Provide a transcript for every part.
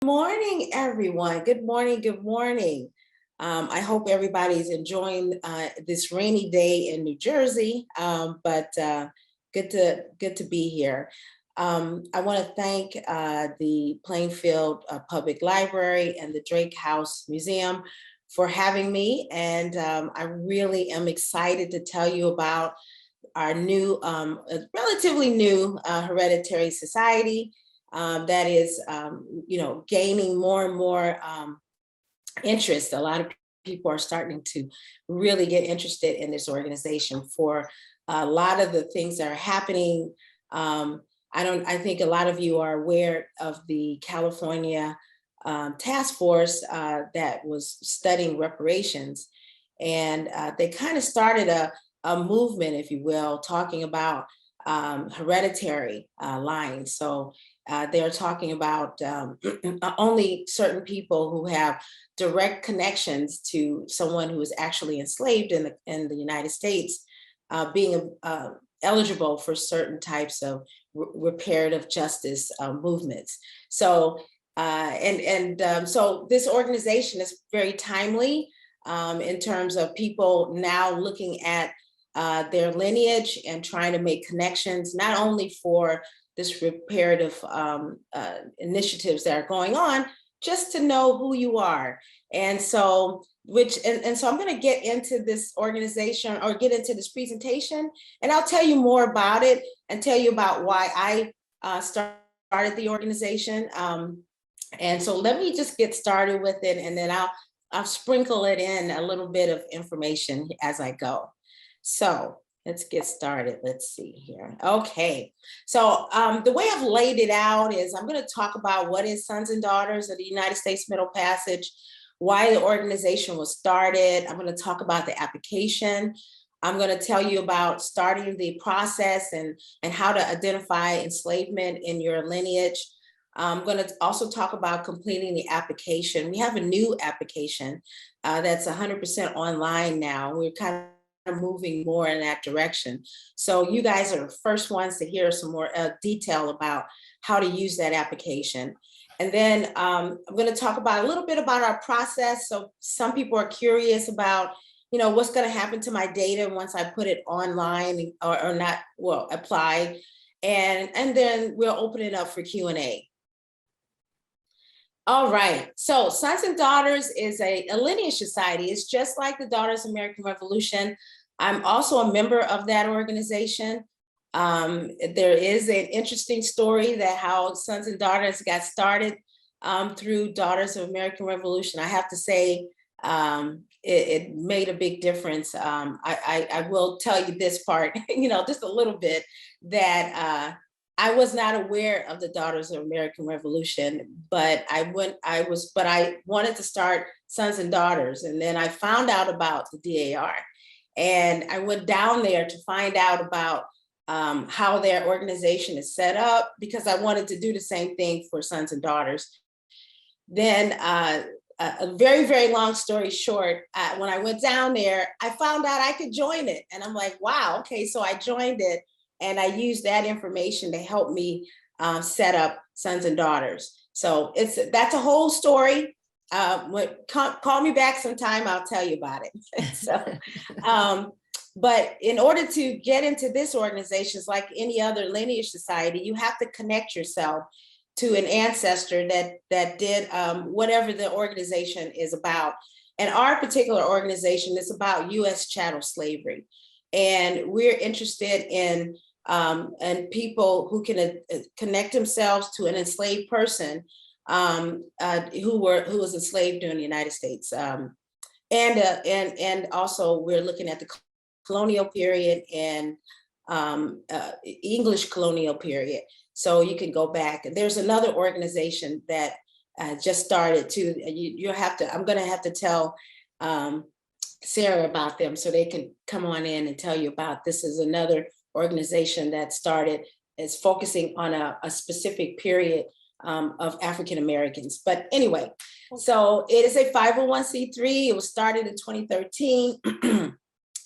Morning, everyone. Good morning. Good morning. I hope everybody's enjoying this rainy day in New Jersey, but good to be here. I want to thank the Plainfield Public Library and the Drake House Museum for having me, and I really am excited to tell you about our new, relatively new Hereditary Society that is, gaining more and more interest. A lot of people are starting to really get interested in this organization for a lot of the things that are happening. I think a lot of you are aware of the California task force that was studying reparations. And they kind of started a movement, if you will, talking about hereditary lines. So they're talking about only certain people who have direct connections to someone who was actually enslaved in the United States being eligible for certain types of reparative justice movements. So so this organization is very timely in terms of people now looking at their lineage and trying to make connections, not only for this reparative initiatives that are going on, just to know who you are. And so, so I'm going to get into this organization or get into this presentation, and I'll tell you more about it and tell you about why I started the organization. And so let me just get started with it, and then I'll sprinkle it in a little bit of information as I go. So let's get started. Let's see here. Okay. So the way I've laid it out is I'm going to talk about what is Sons and Daughters of the United States Middle Passage, why the organization was started. I'm going to talk about the application. I'm going to tell you about starting the process and how to identify enslavement in your lineage. I'm going to also talk about completing the application. We have a new application that's 100% online now. We're kind of moving more in that direction. So you guys are the first ones to hear some more detail about how to use that application. And then I'm going to talk about a little bit about our process. So some people are curious about, what's going to happen to my data once I put it online or not, well, apply. And then we'll open it up for Q&A. All right, so Sons and Daughters is a lineage society. It's just like the Daughters of the American Revolution. I'm also a member of that organization. There is an interesting story that how Sons and Daughters got started through Daughters of the American Revolution. I have to say it made a big difference. I will tell you this part, just a little bit, that I was not aware of the Daughters of American Revolution, but I wanted to start Sons and Daughters. And then I found out about the DAR, and I went down there to find out about how their organization is set up, because I wanted to do the same thing for Sons and Daughters. Then a very, very long story short, when I went down there, I found out I could join it. And I'm like, wow, okay, so I joined it. And I used that information to help me set up Sons and Daughters. So that's a whole story. Call me back sometime, I'll tell you about it. But in order to get into this organization, it's like any other lineage society, you have to connect yourself to an ancestor that did whatever the organization is about. And our particular organization is about U.S. chattel slavery. And we're interested in and people who can connect themselves to an enslaved person who was enslaved during the United States. And also we're looking at the colonial period and English colonial period. So you can go back. And there's another organization that just started too. I'm gonna have to tell Sarah about them so they can come on in and tell you about. This is another organization that started, is focusing on a specific period of African Americans. But anyway, so it is a 501c3. It was started in 2013.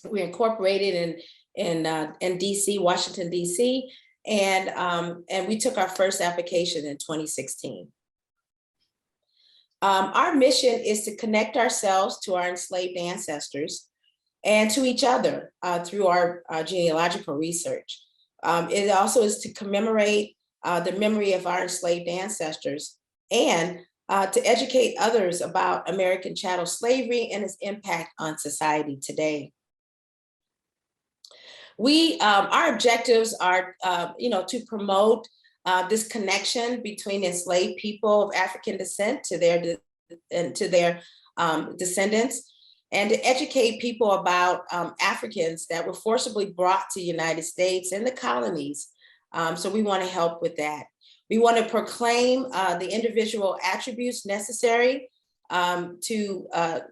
We incorporated in DC, Washington, DC, and we took our first application in 2016. Our mission is to connect ourselves to our enslaved ancestors and to each other through our genealogical research. It also is to commemorate the memory of our enslaved ancestors and to educate others about American chattel slavery and its impact on society today. Our objectives are, to promote this connection between enslaved people of African descent to their descendants, and to educate people about Africans that were forcibly brought to the United States and the colonies. So we want to help with that. We want to proclaim the individual attributes necessary that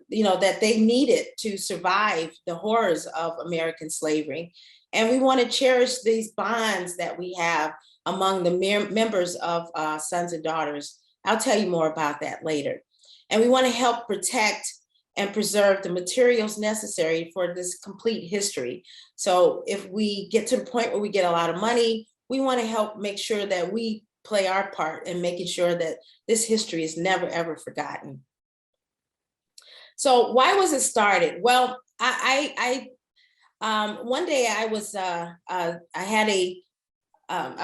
they needed to survive the horrors of American slavery. And we want to cherish these bonds that we have among the members of sons and daughters. I'll tell you more about that later. And we want to help protect and preserve the materials necessary for this complete history. So if we get to the point where we get a lot of money, we want to help make sure that we play our part in making sure that this history is never, ever forgotten. So why was it started? Well, one day I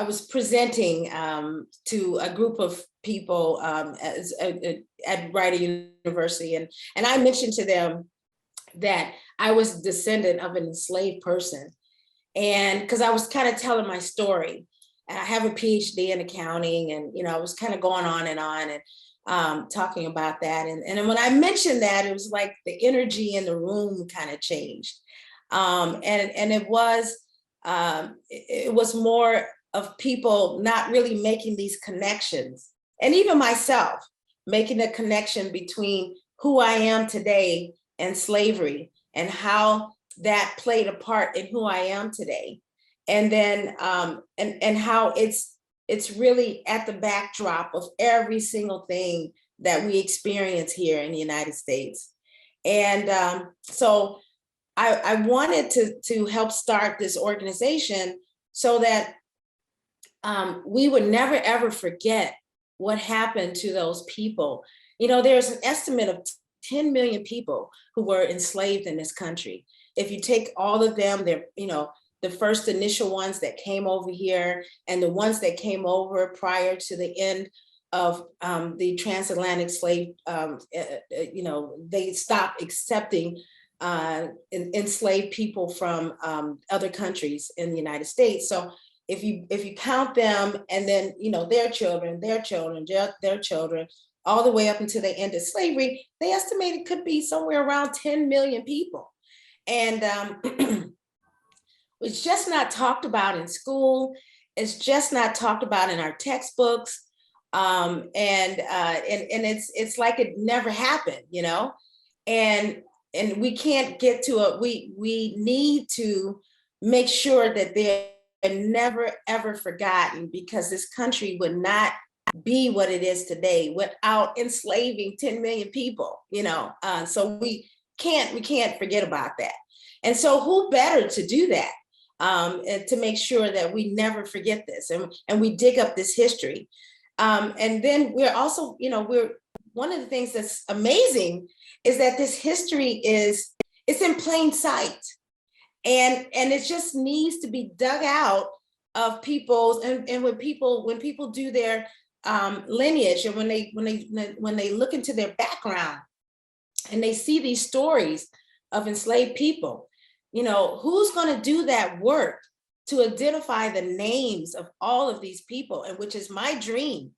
was presenting to a group of people at Rider University, and I mentioned to them that I was a descendant of an enslaved person, and because I was kind of telling my story. And I have a Ph.D. in accounting, and I was kind of going on and talking about that. And when I mentioned that, it was like the energy in the room kind of changed. And it was more of people not really making these connections, and even myself making a connection between who I am today and slavery, and how that played a part in who I am today. And then and how it's really at the backdrop of every single thing that we experience here in the United States. And so I wanted to help start this organization so that we would never, ever forget what happened to those people. There's an estimate of 10 million people who were enslaved in this country. If you take all of them, they're, the first initial ones that came over here and the ones that came over prior to the end of the transatlantic slave, they stopped accepting enslaved people from other countries in the United States. So if you count them, and then their children, all the way up until the end of slavery, they estimate it could be somewhere around 10 million people. And it's just not talked about in school. It's just not talked about in our textbooks. And it's like it never happened, and we can't get to it. We need to make sure that they're never, ever forgotten, because this country would not be what it is today without enslaving 10 million people, so we can't forget about that. And so who better to do that? And to make sure that we never forget this, and we dig up this history. And then we're also, one of the things that's amazing is that this history it's in plain sight, and it just needs to be dug out of people's, and when people do their lineage, and when they look into their background and they see these stories of enslaved people, who's going to do that work to identify the names of all of these people, and which is my dream.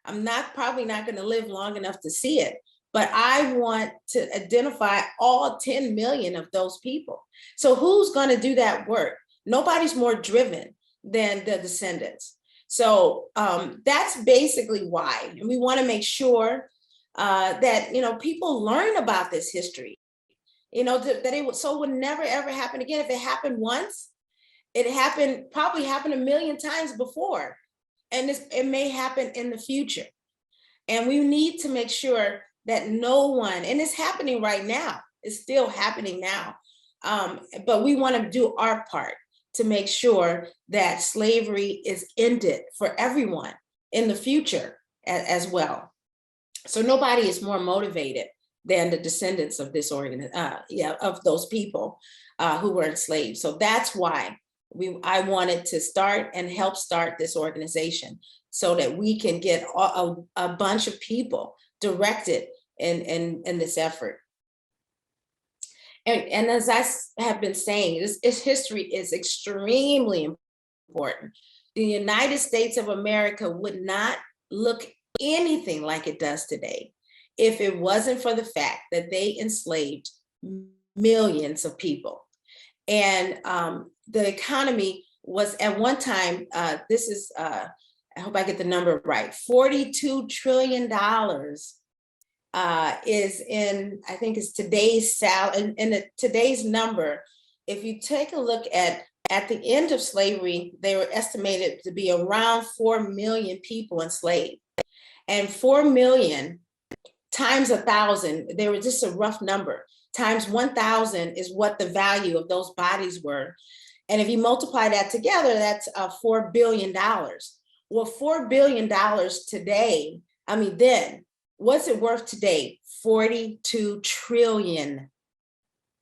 I'm probably not going to live long enough to see it, but I want to identify all 10 million of those people. So who's going to do that work? Nobody's more driven than the descendants. So that's basically why. And we want to make sure that, people learn about this history. That it would never, ever happen again. If it happened once, it probably happened a million times before, and it may happen in the future. And we need to make sure that no one, and it's happening right now, it's still happening now, but we want to do our part to make sure that slavery is ended for everyone in the future as well. So nobody is more motivated than the descendants of this of those people who were enslaved. So that's why I wanted to start and help start this organization, so that we can get a bunch of people directed in this effort. And as I have been saying, this history is extremely important. The United States of America would not look anything like it does today if it wasn't for the fact that they enslaved millions of people. And the economy was at one time, I hope I get the number right, $42 trillion is in, I think it's today's today's number. If you take a look at the end of slavery, they were estimated to be around 4 million people enslaved. And 4 million times 1,000, they were just a rough number, times 1,000 is what the value of those bodies were. And if you multiply that together, that's $4 billion. Well, $4 billion today, I mean, then, what's it worth today? 42 trillion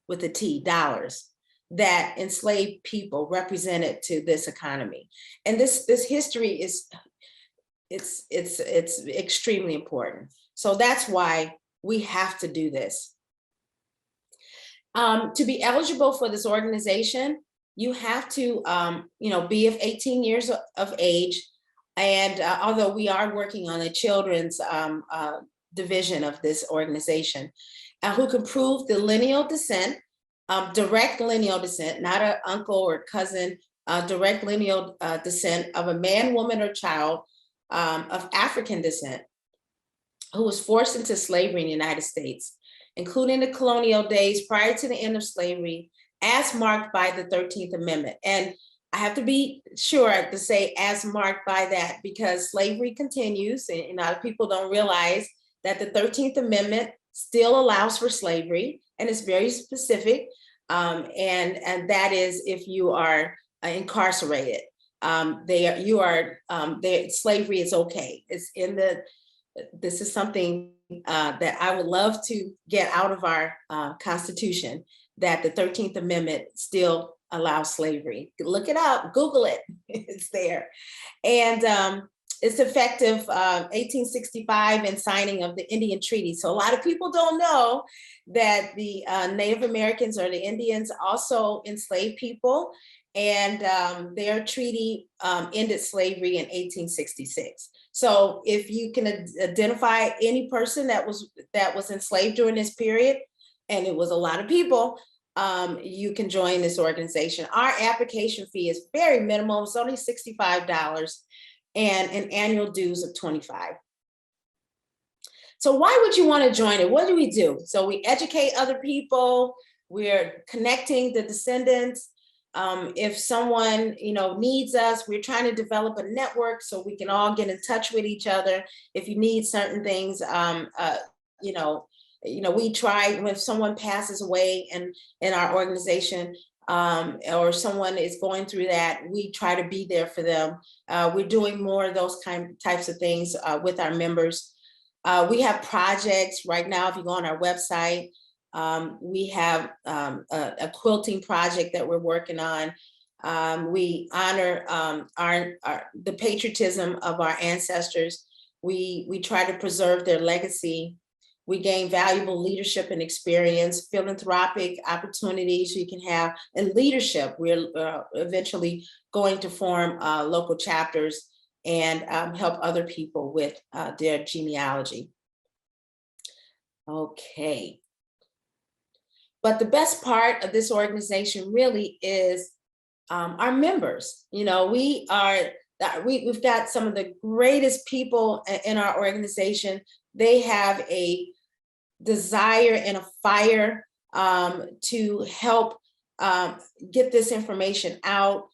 with a T dollars that enslaved people represented to this economy. And this history is, it's extremely important. So that's why we have to do this. To be eligible for this organization, you have to be of 18 years of age. And although we are working on a children's division of this organization, who can prove the lineal descent, direct lineal descent, not an uncle or cousin, direct lineal descent of a man, woman, or child of African descent who was forced into slavery in the United States, including the colonial days prior to the end of slavery, as marked by the 13th Amendment. And I have to be sure to say as marked by that, because slavery continues, and a lot of people don't realize that the 13th Amendment still allows for slavery, and it's very specific, and that is if you are incarcerated. Slavery is okay. It's in this is something that I would love to get out of our Constitution, that the 13th Amendment still allows slavery. Look it up, Google it, it's there. And it's effective 1865 and signing of the Indian Treaty. So a lot of people don't know that the Native Americans or the Indians also enslaved people, and their treaty ended slavery in 1866. So if you can identify any person that was enslaved during this period, and it was a lot of people, you can join this organization. Our application fee is very minimal. It's only $65 and an annual dues of $25. So why would you want to join it? What do we do? So we educate other people. We're connecting the descendants. If someone needs us, we're trying to develop a network so we can all get in touch with each other. If you need certain things, we try, when someone passes away in our organization, or someone is going through that, we try to be there for them. We're doing more of those types of things with our members. We have projects right now. If you go on our website, we have a quilting project that we're working on. We honor the patriotism of our ancestors. We try to preserve their legacy. We gain valuable leadership and experience, philanthropic opportunities you can have, and leadership. We're eventually going to form local chapters and help other people with their genealogy. Okay. But the best part of this organization really is our members. We've got some of the greatest people in our organization. They have a desire and a fire to help get this information out.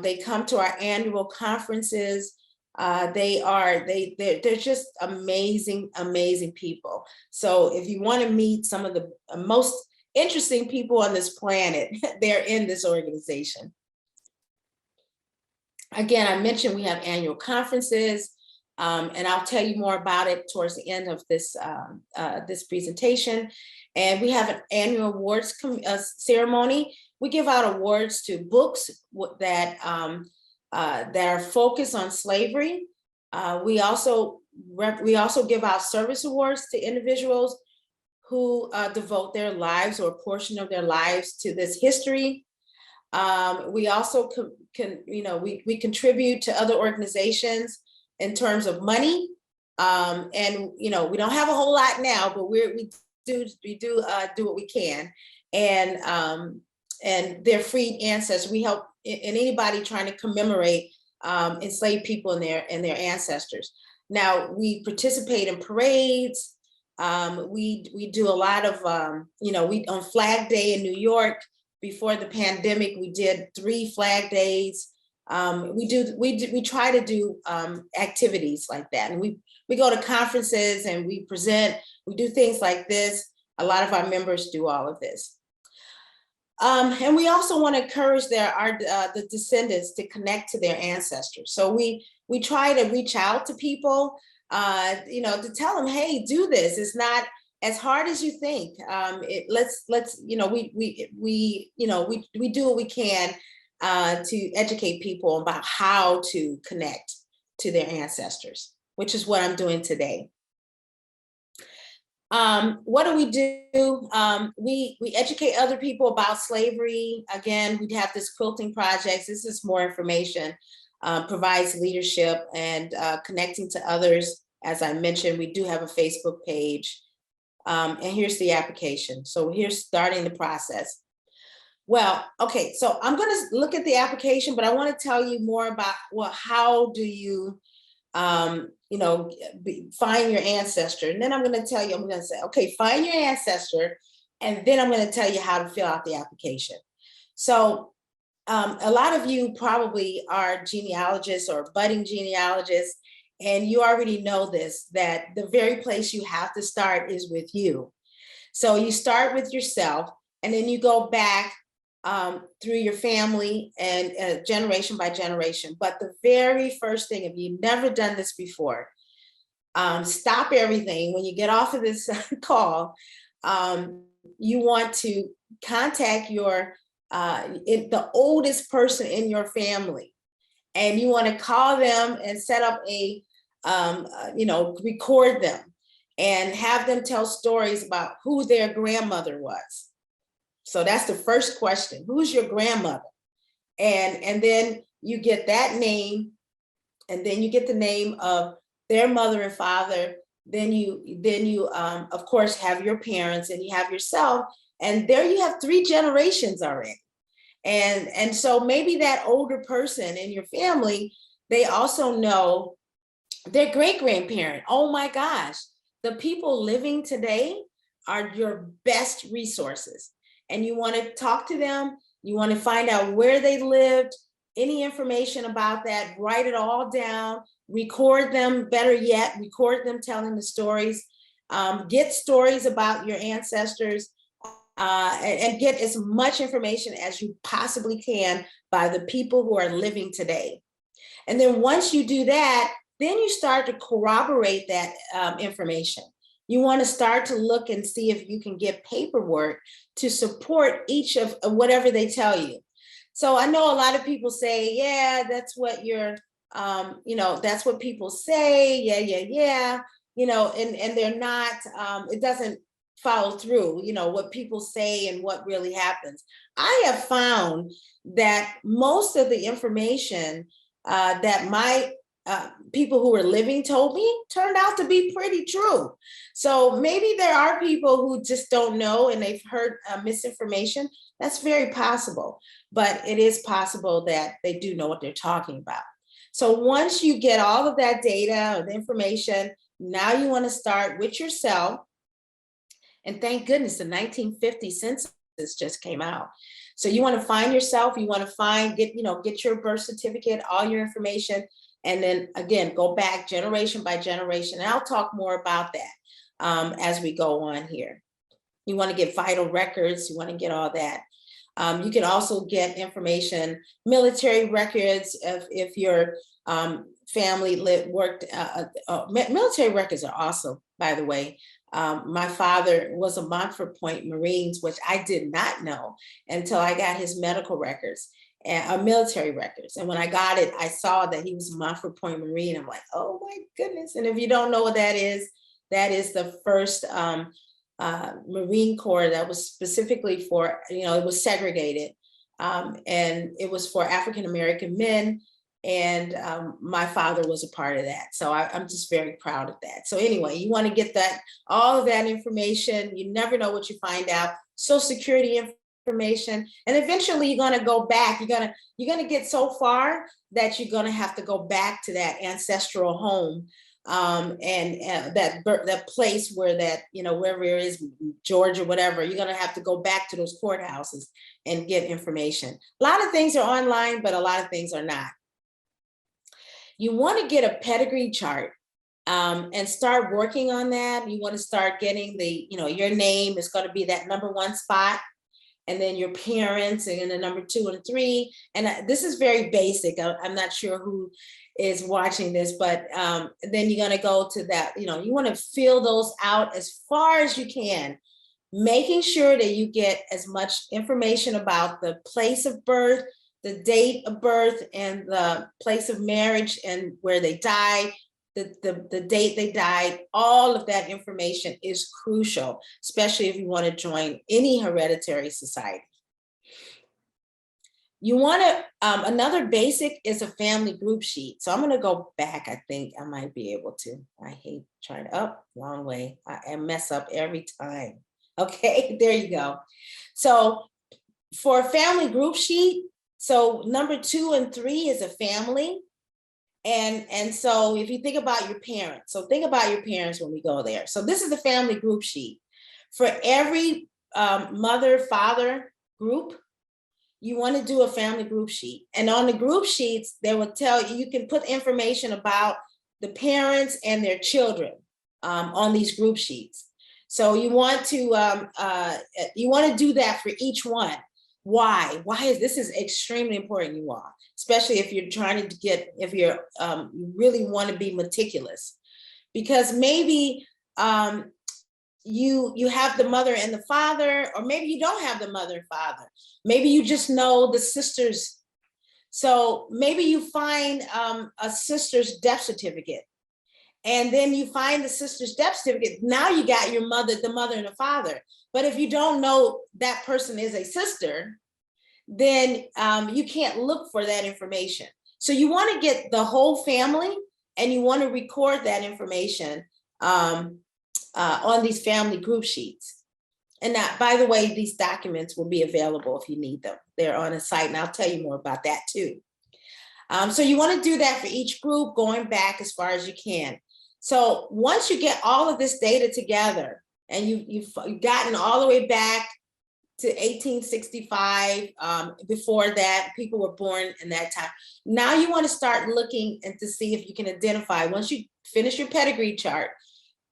They come to our annual conferences. They're just amazing, amazing people. So if you want to meet some of the most interesting people on this planet, they're in this organization. Again, I mentioned we have annual conferences. And I'll tell you more about it towards the end of this, this presentation. And we have an annual awards ceremony. We give out awards to books that are focused on slavery. We also give out service awards to individuals who devote their lives or a portion of their lives to this history. We also we contribute to other organizations in terms of money. And we don't have a whole lot now, but we do what we can. And they're freed ancestors. We help anybody trying to commemorate enslaved people and their ancestors. Now we participate in parades. We do a lot of on Flag Day in New York before the pandemic, we did 3 flag days. We try to do activities like that, and we go to conferences and we present. We do things like this. A lot of our members do all of this. And we also want to encourage the descendants to connect to their ancestors. So we try to reach out to people, to tell them, hey, do this. It's not as hard as you think. We do what we can to educate people about how to connect to their ancestors, which is what I'm doing today. What do? We educate other people about slavery. Again, we have this quilting project. This is more information, provides leadership and connecting to others. As I mentioned, we do have a Facebook page. And here's the application. So here's starting the process. Well, okay, so I'm going to look at the application, but I want to tell you more about, well, how do you find your ancestor? And then I'm going to say, okay, find your ancestor. And then I'm going to tell you how to fill out the application. So a lot of you probably are genealogists or budding genealogists, and you already know this, that the very place you have to start is with you. So you start with yourself, and then you go back through your family and generation by generation. But the very first thing, if you've never done this before, stop everything. When you get off of this call, you want to contact the oldest person in your family, and you want to call them and set up record them and have them tell stories about who their grandmother was. So that's the first question. Who's your grandmother? And then you get that name, and then you get the name of their mother and father. Then you of course have your parents, and you have yourself, and there you have 3 generations already. And so maybe that older person in your family, they also know their great-grandparent. Oh my gosh, the people living today are your best resources. And you want to talk to them. You want to find out where they lived, any information about that, write it all down, record them, better yet, record them telling the stories, get stories about your ancestors, and get as much information as you possibly can by the people who are living today. And then once you do that, then you start to corroborate that information. You want to start to look and see if you can get paperwork to support each of whatever they tell you. So I know a lot of people say, yeah, that's what that's what people say. Yeah. And they're not, it doesn't follow through, what people say and what really happens. I have found that most of the information that my people who were living told me turned out to be pretty true. So maybe there are people who just don't know and they've heard misinformation. That's very possible, but it is possible that they do know what they're talking about. So once you get all of that data or the information, now you want to start with yourself. And thank goodness the 1950 census just came out. So you want to find yourself, you want to get your birth certificate, all your information, and then again, go back generation by generation. And I'll talk more about that as we go on here. You want to get vital records, you want to get all that. You can also get information, military records, if you're family worked. Military records are awesome, by the way. My father was a Montford Point Marines, which I did not know until I got his medical records and military records. And when I got it, I saw that he was a Montford Point Marine. I'm like, oh my goodness. And if you don't know what that is the first Marine Corps that was specifically for, it was segregated. And it was for African-American men. And my father was a part of that. So I'm just very proud of that. So anyway, you want to get all of that information. You never know what you find out. Social Security information. And eventually you're going to go back. You're going to get so far that you're going to have to go back to that ancestral home. And that place where that, wherever it is, Georgia, whatever, you're going to have to go back to those courthouses and get information. A lot of things are online, but a lot of things are not. You want to get a pedigree chart and start working on that. You want to start getting your name is going to be that #1 spot, and then your parents, and then the number 2 and 3. And this is very basic. I'm not sure who is watching this, but then you're going to go to that, you want to fill those out as far as you can, making sure that you get as much information about the place of birth, the date of birth, and the place of marriage, and where they died, the date they died. All of that information is crucial, especially if you want to join any hereditary society. You want to, another basic is a family group sheet. So I'm going to go back. I think I might be able to. I hate trying to, wrong way. I mess up every time. Okay, there you go. So for a family group sheet, so number 2 and 3 is a family. And so if you think about your parents, so think about your parents when we go there. So this is the family group sheet. For every mother, father group, you want to do a family group sheet. And on the group sheets, they will tell you, you can put information about the parents and their children on these group sheets. So you want to do that for each one. Why? This is extremely important, you all, especially if you're trying to you really want to be meticulous, because maybe you have the mother and the father, or maybe you don't have the mother and father. Maybe you just know the sisters. So maybe you find a sister's death certificate, and then you find the sister's death certificate. Now you got your mother, the mother and the father. But if you don't know that person is a sister, then you can't look for that information. So you want to get the whole family, and you want to record that information on these family group sheets. And that, by the way, these documents will be available if you need them. They're on a site, and I'll tell you more about that too. So you want to do that for each group, going back as far as you can. So once you get all of this data together, and you've gotten all the way back to 1865, before that, people were born in that time. Now you want to start looking and to see if you can identify, once you finish your pedigree chart,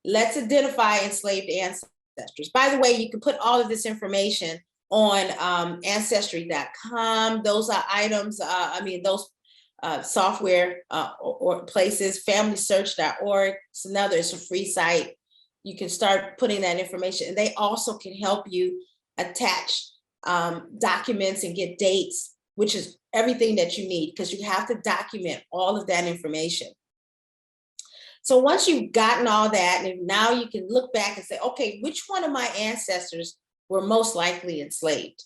let's identify enslaved ancestors. By the way, you can put all of this information on Ancestry.com. Those are items, those software or places, FamilySearch.org. It's a free site. You can start putting that information, and they also can help you attach documents and get dates, which is everything that you need, because you have to document all of that information. So once you've gotten all that, and now you can look back and say, okay, which one of my ancestors were most likely enslaved?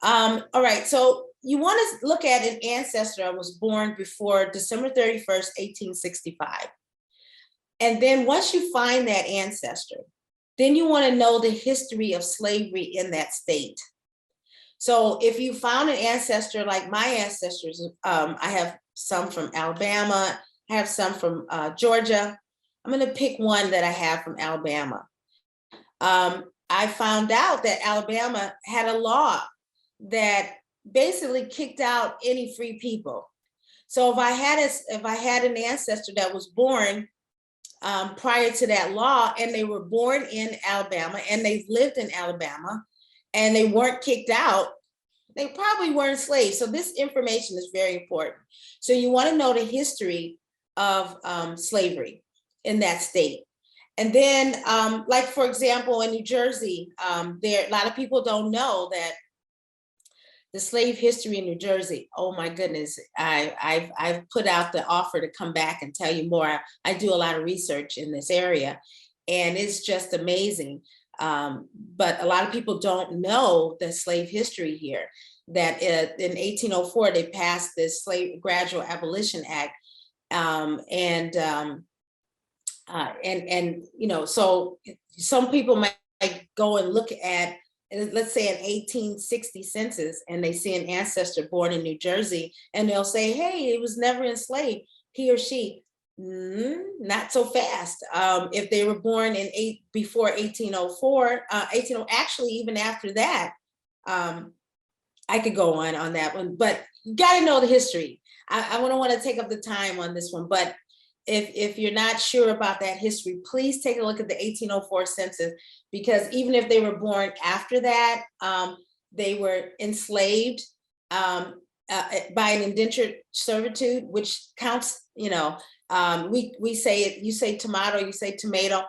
All right, so you want to look at an ancestor that was born before December 31st, 1865. And then once you find that ancestor, then you want to know the history of slavery in that state. So if you found an ancestor like my ancestors, I have some from Alabama, I have some from Georgia. I'm going to pick one that I have from Alabama. I found out that Alabama had a law that basically kicked out any free people. So if I had an ancestor that was born prior to that law, and they were born in Alabama, and they lived in Alabama, and they weren't kicked out, They probably were enslaved. So this information is very important. So you want to know the history of slavery in that state. And then, like, for example, in New Jersey, a lot of people don't know that the slave history in New Jersey. Oh my goodness, I've put out the offer to come back and tell you more. I do a lot of research in this area, and it's just amazing. But a lot of people don't know the slave history here. That in 1804 they passed this Slave Gradual Abolition Act, and you know, so some people might go and look at, let's say, an 1860 census, and they see an ancestor born in New Jersey, and they'll say, hey, it was never enslaved, he or she. Not so fast. If they were born before 1804, actually, even after that, I could go on that one, but you got to know the history. I don't want to take up the time on this one, but if you're not sure about that history, please take a look at the 1804 census, because even if they were born after that, they were enslaved by an indentured servitude, which counts, you know, we say it, you say tomato, you say tomato.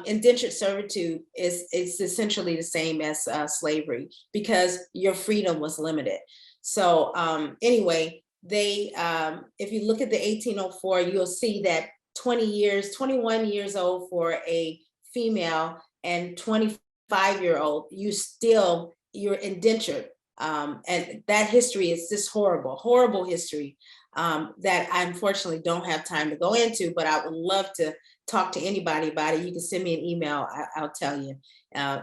Indentured servitude is essentially the same as slavery, because your freedom was limited. So anyway, if you look at the 1804, you'll see that 21 years old for a female and 25-year-old, you're indentured. And that history is just horrible history that I unfortunately don't have time to go into, but I would love to talk to anybody about it. You can send me an email. I'll tell you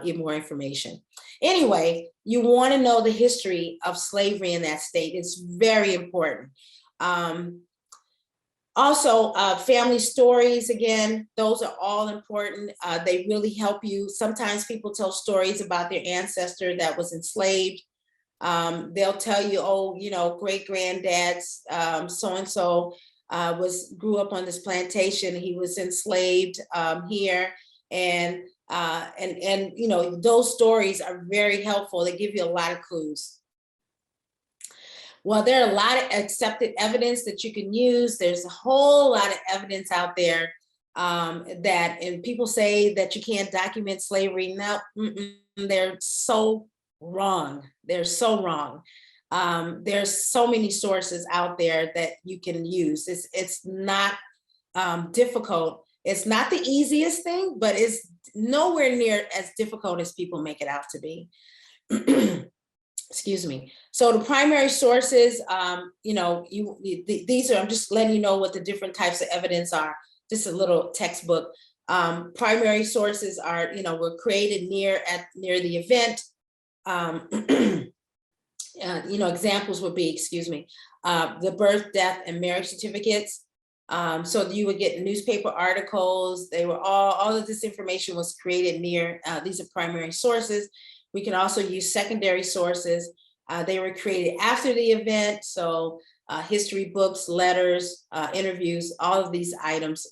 even more information. Anyway, you want to know the history of slavery in that state. It's very important. Also, family stories, again, those are all important. They really help you. Sometimes people tell stories about their ancestor that was enslaved. They'll tell you, oh, you know, great granddad's so-and-so grew up on this plantation. He was enslaved here, and you know, those stories are very helpful. They give you a lot of clues. Well, there are a lot of accepted evidence that you can use. There's a whole lot of evidence out there and people say that you can't document slavery. No, they're so wrong. They're so wrong. There's so many sources out there that you can use. It's not difficult. It's not the easiest thing, but it's nowhere near as difficult as people make it out to be. Excuse me. So the primary sources, you know, these are, I'm just letting you know what the different types of evidence are. Just a little textbook. Primary sources are, you know, were created near the event. You know, examples would be, excuse me, the birth, death, and marriage certificates. So you would get newspaper articles. They were all of this information was created near, these are primary sources. We can also use secondary sources. They were created after the event. So history books, letters, interviews, all of these items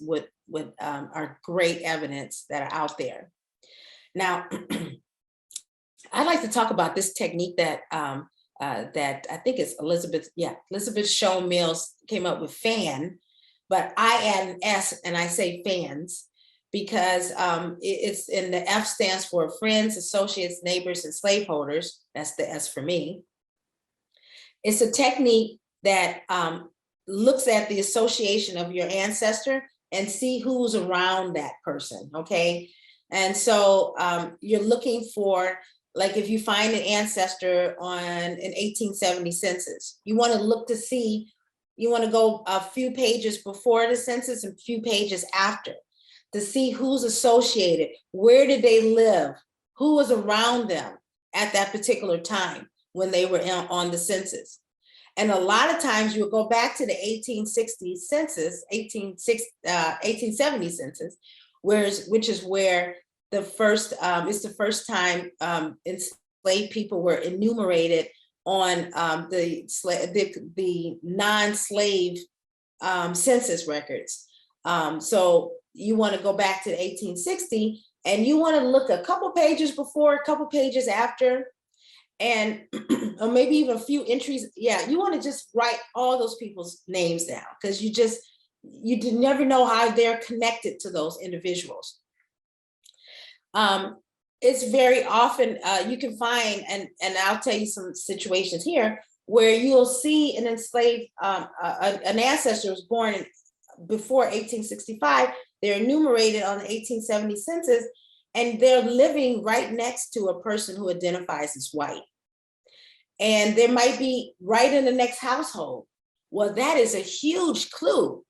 are great evidence that are out there. Now, I'd like to talk about this technique that that I think is Elizabeth Shown Mills came up with, FAN, but I add an S and I say fans, because it's in the F stands for friends, associates, neighbors, and slaveholders. That's the S for me. It's a technique that looks at the association of your ancestor and see who's around that person, okay? And so you're looking for, like, if you find an ancestor on an 1870 census, you want to look to see, you want to go a few pages before the census and a few pages after to see who's associated, where did they live, who was around them at that particular time when they were on the census. And a lot of times you'll go back to the 1860 census, 1870 census, which is where the first, it's the first time enslaved people were enumerated on the non-slave census records. So you want to go back to the 1860 and you want to look a couple pages before, a couple pages after, and or maybe even a few entries. Yeah, you want to just write all those people's names down, because you never know how they're connected to those individuals. It's very often you can find, and I'll tell you some situations here where you'll see an enslaved, an ancestor was born before 1865. They're enumerated on the 1870 census, and they're living right next to a person who identifies as white. And there might be right in the next household. Well, that is a huge clue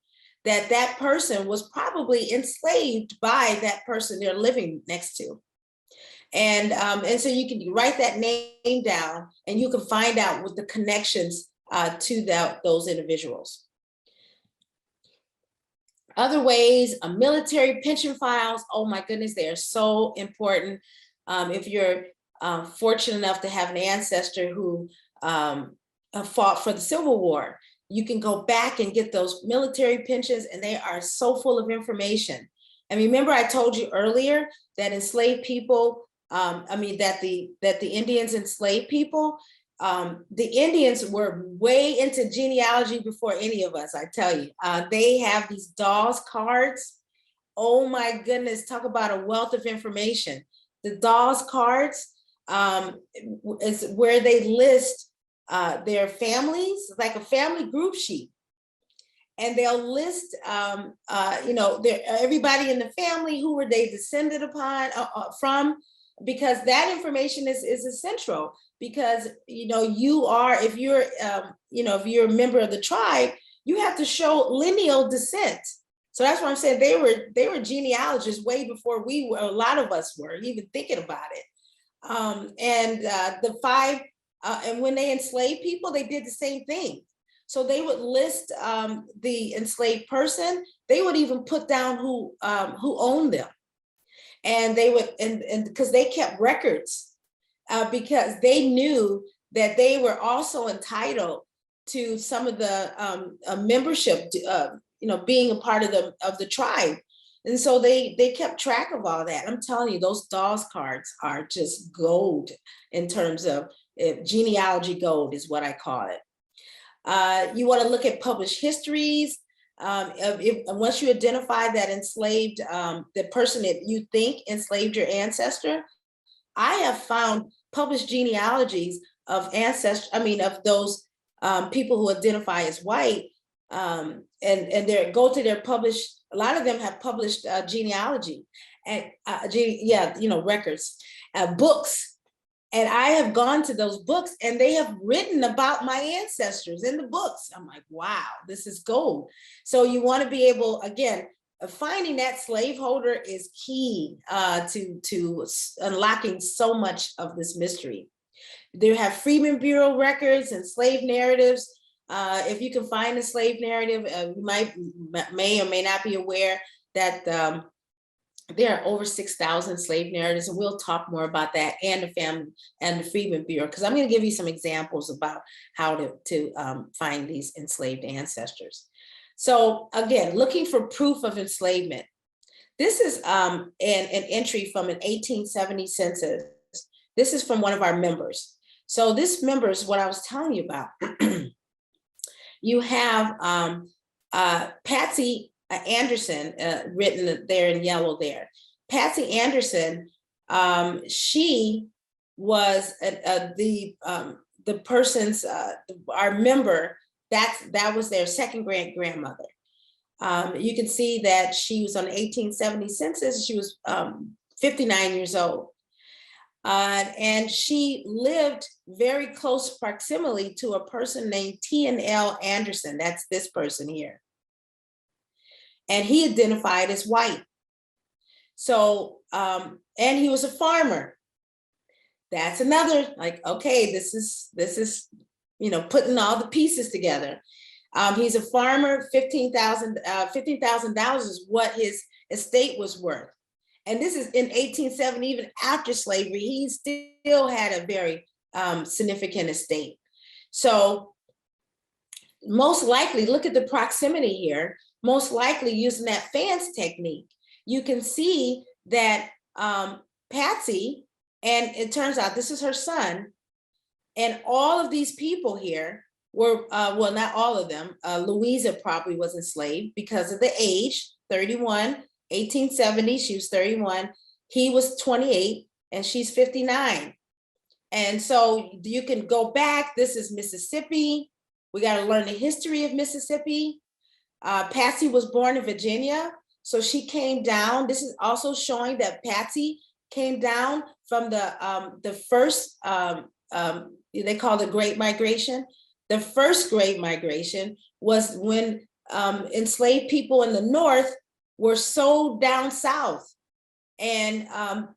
that that person was probably enslaved by that person they're living next to. And so you can write that name down, and you can find out what the connections to those individuals. Other ways, military pension files. Oh my goodness, they are so important. If you're fortunate enough to have an ancestor who fought for the Civil War, you can go back and get those military pensions, and they are so full of information. And remember, I told you earlier that enslaved people, that the Indians enslaved people. The Indians were way into genealogy before any of us, I tell you. They have these Dawes cards. Oh my goodness, talk about a wealth of information. The Dawes cards is where they list their families, like a family group sheet. And they'll list, everybody in the family, who were they descended upon from, because that information is essential. Because you are, if you're if you're a member of the tribe, you have to show lineal descent. So that's what I'm saying. They were genealogists way before we were. A lot of us were even thinking about it. And when they enslaved people, they did the same thing. So they would list the enslaved person. They would even put down who owned them, and they would, and because they kept records, because they knew that they were also entitled to some of the membership, being a part of the tribe. And so they kept track of all that. I'm telling you, those Dawes cards are just gold in terms of genealogy gold is what I call it. You want to look at published histories. Once you identify that enslaved, the person that you think enslaved your ancestor, I have found published genealogies of of those people who identify as white, and they go to their published. A lot of them have published genealogy and records, books. And I have gone to those books, and they have written about my ancestors in the books. I'm like, wow, this is gold. So you want to be able, again, finding that slaveholder is key to unlocking so much of this mystery. They have Freeman Bureau records and slave narratives. If you can find a slave narrative, you may or may not be aware that there are over 6,000 slave narratives, and we'll talk more about that and the family and the Freeman Bureau, because I'm going to give you some examples about how to find these enslaved ancestors. So again, looking for proof of enslavement. This is an entry from an 1870 census. This is from one of our members. So this member is what I was telling you about. You have Patsy Anderson written there in yellow there. Patsy Anderson, she was the person's, our member, that was their second grandmother. You can see that she was on the 1870 census. She was 59 years old. And she lived very close proximity to a person named T&L Anderson. That's this person here. And he identified as white. So, and he was a farmer. That's another, like, okay, this is, putting all the pieces together. He's a farmer. $15,000 is what his estate was worth. And this is in 1870, even after slavery, he still had a very significant estate. So most likely, look at the proximity here, most likely using that fence technique, you can see that Patsy, and it turns out this is her son, And all of these people here were, well, not all of them. Louisa probably was enslaved because of the age, 31, 1870, she was 31. He was 28 and she's 59. And so you can go back. This is Mississippi. We got to learn the history of Mississippi. Patsy was born in Virginia. So she came down. This is also showing that Patsy came down from the first, they call it Great Migration. The first Great Migration was when enslaved people in the North were sold down South. And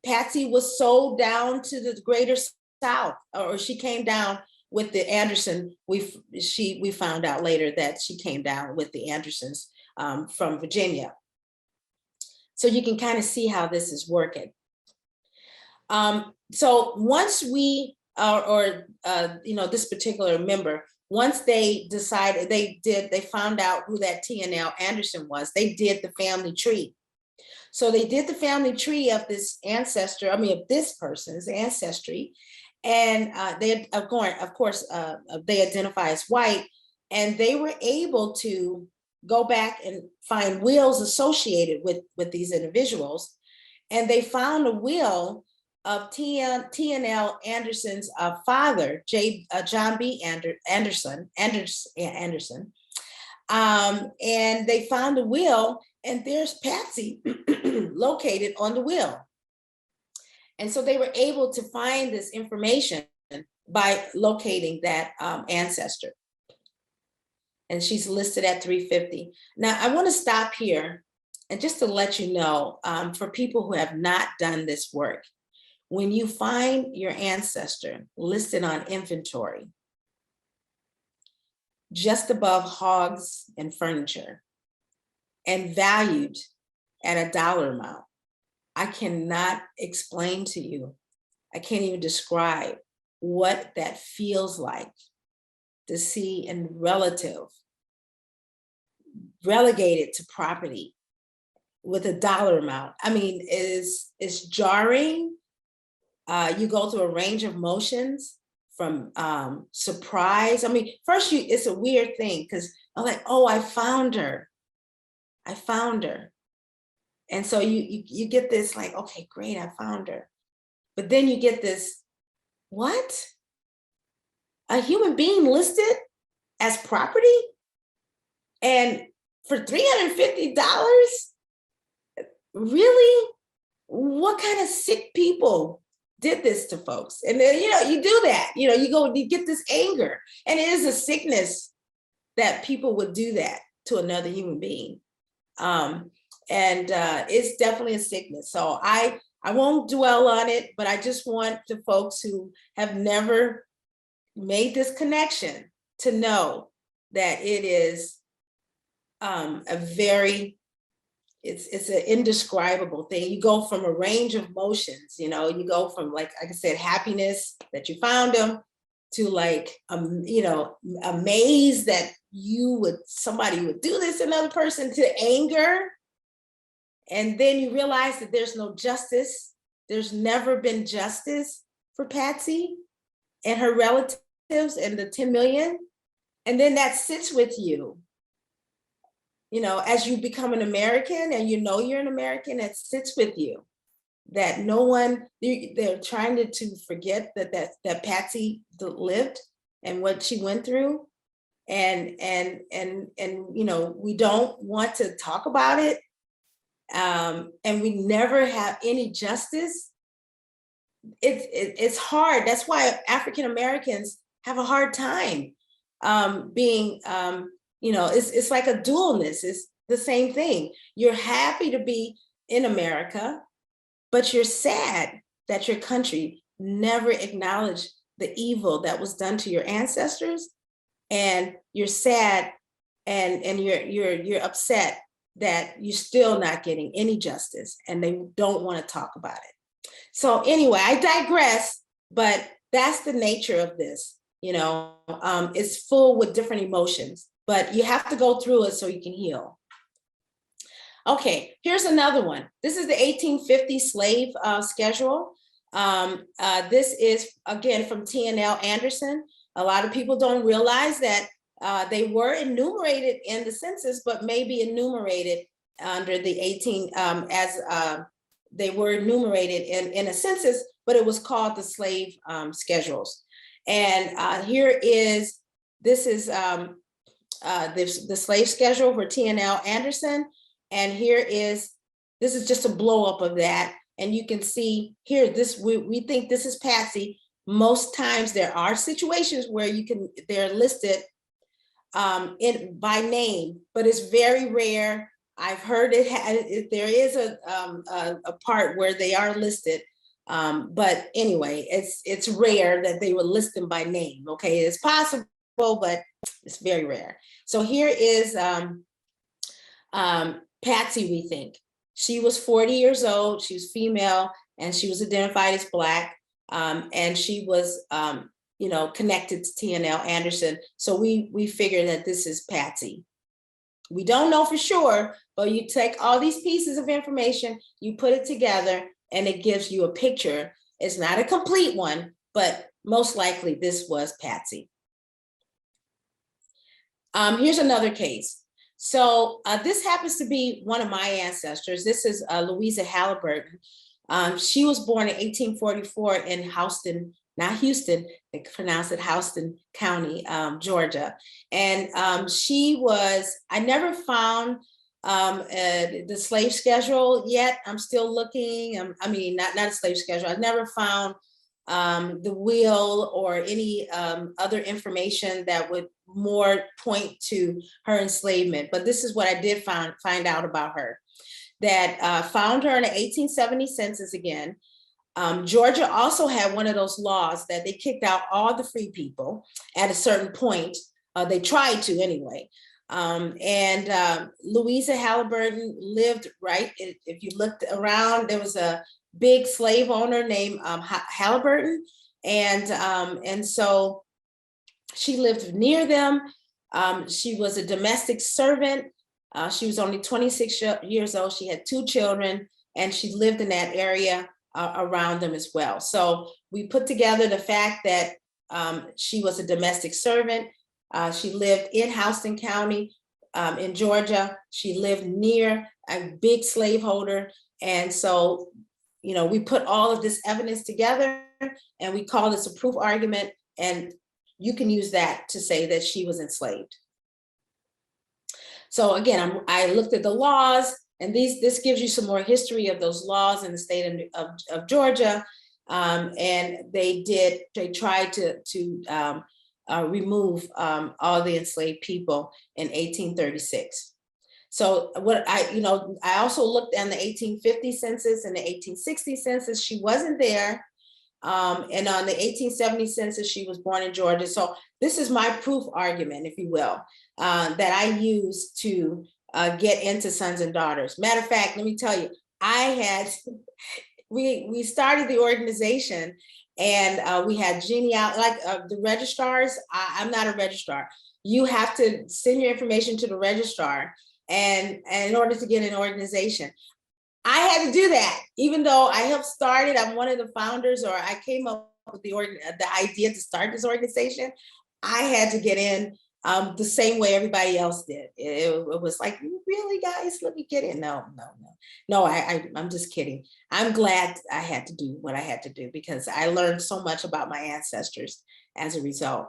Patsy was sold down to the greater South, or she came down with the Anderson. We found out later that she came down with the Andersons from Virginia. So you can kind of see how this is working. So once we, this particular member, once they decided, they found out who that T&L Anderson was, they did the family tree. So they did the family tree of this ancestor, of this person's ancestry. And they, of course, they identify as white, and they were able to go back and find wills associated with these individuals. And they found a will of T&L Anderson's father, John B. Anderson. And they found the will, and there's Patsy located on the will. And so they were able to find this information by locating that ancestor. And she's listed at 350. Now, I want to stop here and just to let you know, for people who have not done this work, when you find your ancestor listed on inventory, just above hogs and furniture, and valued at a dollar amount, I cannot explain to you, I can't even describe what that feels like to see a relative relegated to property with a dollar amount. I mean, it's jarring. You go through a range of emotions, from surprise. I mean, first it's a weird thing because I'm like, oh, I found her. I found her. And so you get this like, okay, great, I found her. But then you get this, what? A human being listed as property? And for $350? Really? What kind of sick people did this to folks? And then, you do that, you get this anger, and it is a sickness that people would do that to another human being. And it's definitely a sickness. So I won't dwell on it, but I just want the folks who have never made this connection to know that it is it's an indescribable thing. You go from a range of emotions, you go from, like I said, happiness that you found them, to like, amazed that somebody would do this to another person, to anger. And then you realize that there's no justice. There's never been justice for Patsy and her relatives and the 10 million. And then that sits with you, as you become an American and you're an American, it sits with you that no one, they're trying to forget that Patsy lived and what she went through. And we don't want to talk about it. And we never have any justice. It's hard. That's why African Americans have a hard time being, it's like a dualness. It's the same thing. You're happy to be in America, but you're sad that your country never acknowledged the evil that was done to your ancestors, and you're sad and you're upset that you're still not getting any justice, and they don't want to talk about it. So anyway, I digress, but that's the nature of this. It's full with different emotions, but you have to go through it so you can heal. Okay, here's another one. This is the 1850 slave schedule. This is, again, from T&L Anderson. A lot of people don't realize that they were enumerated in the census, but maybe enumerated under the 18, they were enumerated in a census, but it was called the slave schedules. And here is, this is the slave schedule for T&L Anderson. And here is, this is just a blow up of that. And you can see here, this we think this is Patsy. Most times there are situations where you can, they're listed by name, but it's very rare. I've heard there is a part where they are listed, but anyway, it's rare that they would list them by name. Okay, it's possible, but it's very rare. So here is Patsy, we think. She was 40 years old, she was female, and she was identified as Black, and she was connected to T&L Anderson. So we figure that this is Patsy. We don't know for sure, but you take all these pieces of information, you put it together, and it gives you a picture. It's not a complete one, but most likely this was Patsy. Here's another case. So this happens to be one of my ancestors. This is Louise Halliburton. She was born in 1844 in Houston, not Houston, they pronounce it Houston County, Georgia. And she was, I never found the slave schedule yet. I'm still looking. I mean, not a slave schedule. I never found the will or any other information that would more point to her enslavement. But this is what I did find out about her. That found her in the 1870 census again. Georgia also had one of those laws that they kicked out all the free people at a certain point. They tried to anyway. Louise Halliburton lived right. If you looked around, there was a big slave owner named Halliburton. And so she lived near them. She was a domestic servant. She was only 26 years old. She had 2 children, and she lived in that area around them as well. So we put together the fact that she was a domestic servant. She lived in Houston County in Georgia. She lived near a big slaveholder. And so, we put all of this evidence together and we call this a proof argument. And you can use that to say that she was enslaved. So again, I looked at the laws, and this gives you some more history of those laws in the state of Georgia. And they tried to remove all the enslaved people in 1836. So I also looked at the 1850 census and the 1860 census. She wasn't there. And on the 1870 census, she was born in Georgia. So this is my proof argument, if you will, that I use to get into Sons and Daughters. Matter of fact, let me tell you, we started the organization, and we had genealogy, like the registrars. I'm not a registrar. You have to send your information to the registrar, and in order to get an organization. I had to do that, even though I helped start it. I'm one of the founders, or I came up with the idea to start this organization. I had to get in the same way everybody else did. It was like, really, guys, let me get in. No, I'm just kidding. I'm glad I had to do what I had to do, because I learned so much about my ancestors as a result.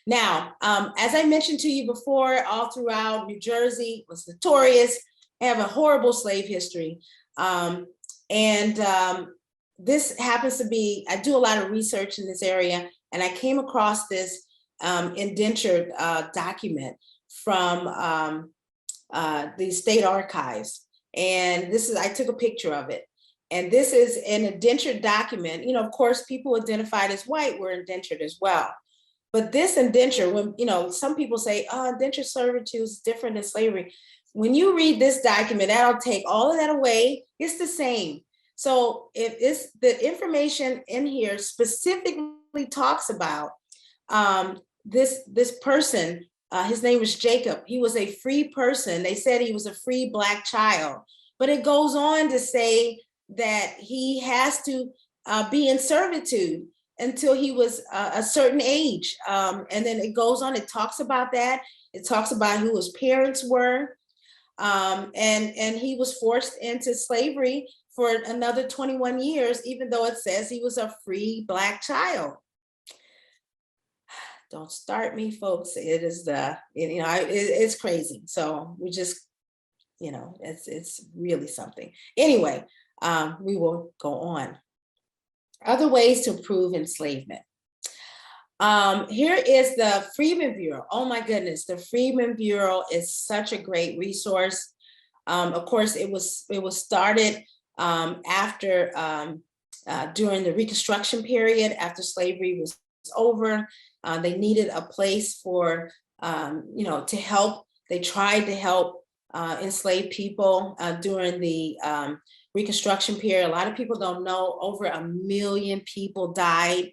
Now, as I mentioned to you before, all throughout New Jersey was notorious, have a horrible slave history. This happens to be, I do a lot of research in this area, and I came across this indentured document from the state archives. And I took a picture of it. And this is an indentured document. Of course, people identified as white were indentured as well. But this indenture, when, some people say, oh, indentured servitude is different than slavery. When you read this document, that'll take all of that away. It's the same. So if it's the information in here specifically talks about this person, his name was Jacob. He was a free person. They said he was a free Black child, but it goes on to say that he has to be in servitude until he was a certain age. And then it goes on, it talks about that. It talks about who his parents were. And he was forced into slavery for another 21 years, even though it says he was a free Black child. Don't start me, folks. It is it's crazy. So we just, it's really something. Anyway, we will go on. Other ways to improve enslavement. Here is the Freeman Bureau. Oh my goodness, the Freeman Bureau is such a great resource. Of course, it was started after during the Reconstruction period, after slavery was over. They needed a place for to help. They tried to help enslaved people during the Reconstruction period. A lot of people don't know, over 1 million people died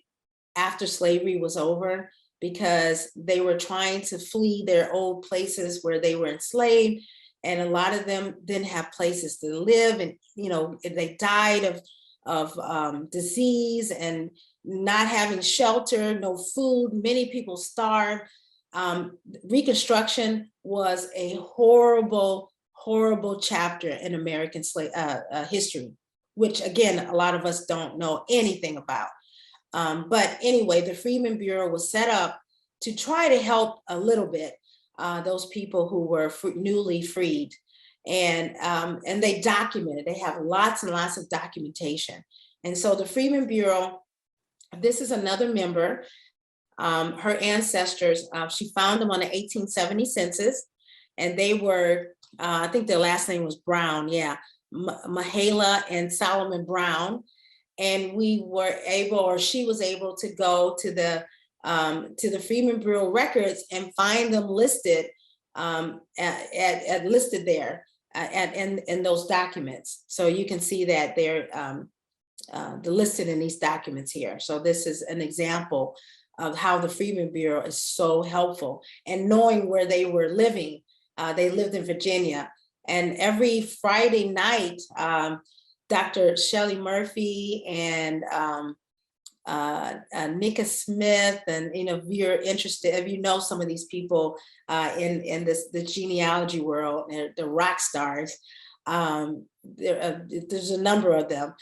after slavery was over because they were trying to flee their old places where they were enslaved. And a lot of them didn't have places to live, and they died of disease and not having shelter, no food. Many people starved. Reconstruction was a horrible, horrible chapter in American history, which again, a lot of us don't know anything about. But anyway, the Freeman Bureau was set up to try to help a little bit those people who were newly freed, and they documented. They have lots and lots of documentation. And so the Freeman Bureau, this is another member. Her ancestors, she found them on the 1870 census, and they were, I think their last name was Brown, yeah, Mahala and Solomon Brown. And we were able, or she was able, to go to the Freeman Bureau records and find them listed listed there in those documents. So you can see that they're listed in these documents here. So this is an example of how the Freeman Bureau is so helpful, and knowing where they were living. They lived in Virginia, and every Friday night, Dr. Shelley Murphy and Nika Smith, and if you're interested, if you know some of these people in the genealogy world, the rock stars, there's a number of them.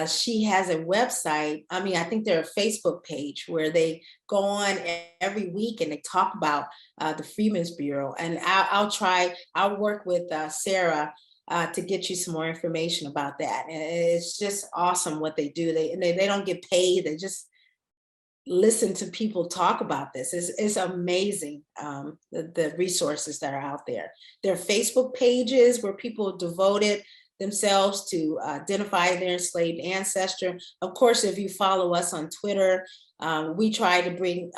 She has a website. I think they're a Facebook page where they go on every week and they talk about the Freeman's Bureau. And I'll work with Sarah to get you some more information about that. And it's just awesome what they do. They don't get paid. They just listen to people talk about this. It's amazing, the resources that are out there. There are Facebook pages where people devoted themselves to identify their enslaved ancestor. Of course, if you follow us on Twitter, we try to bring,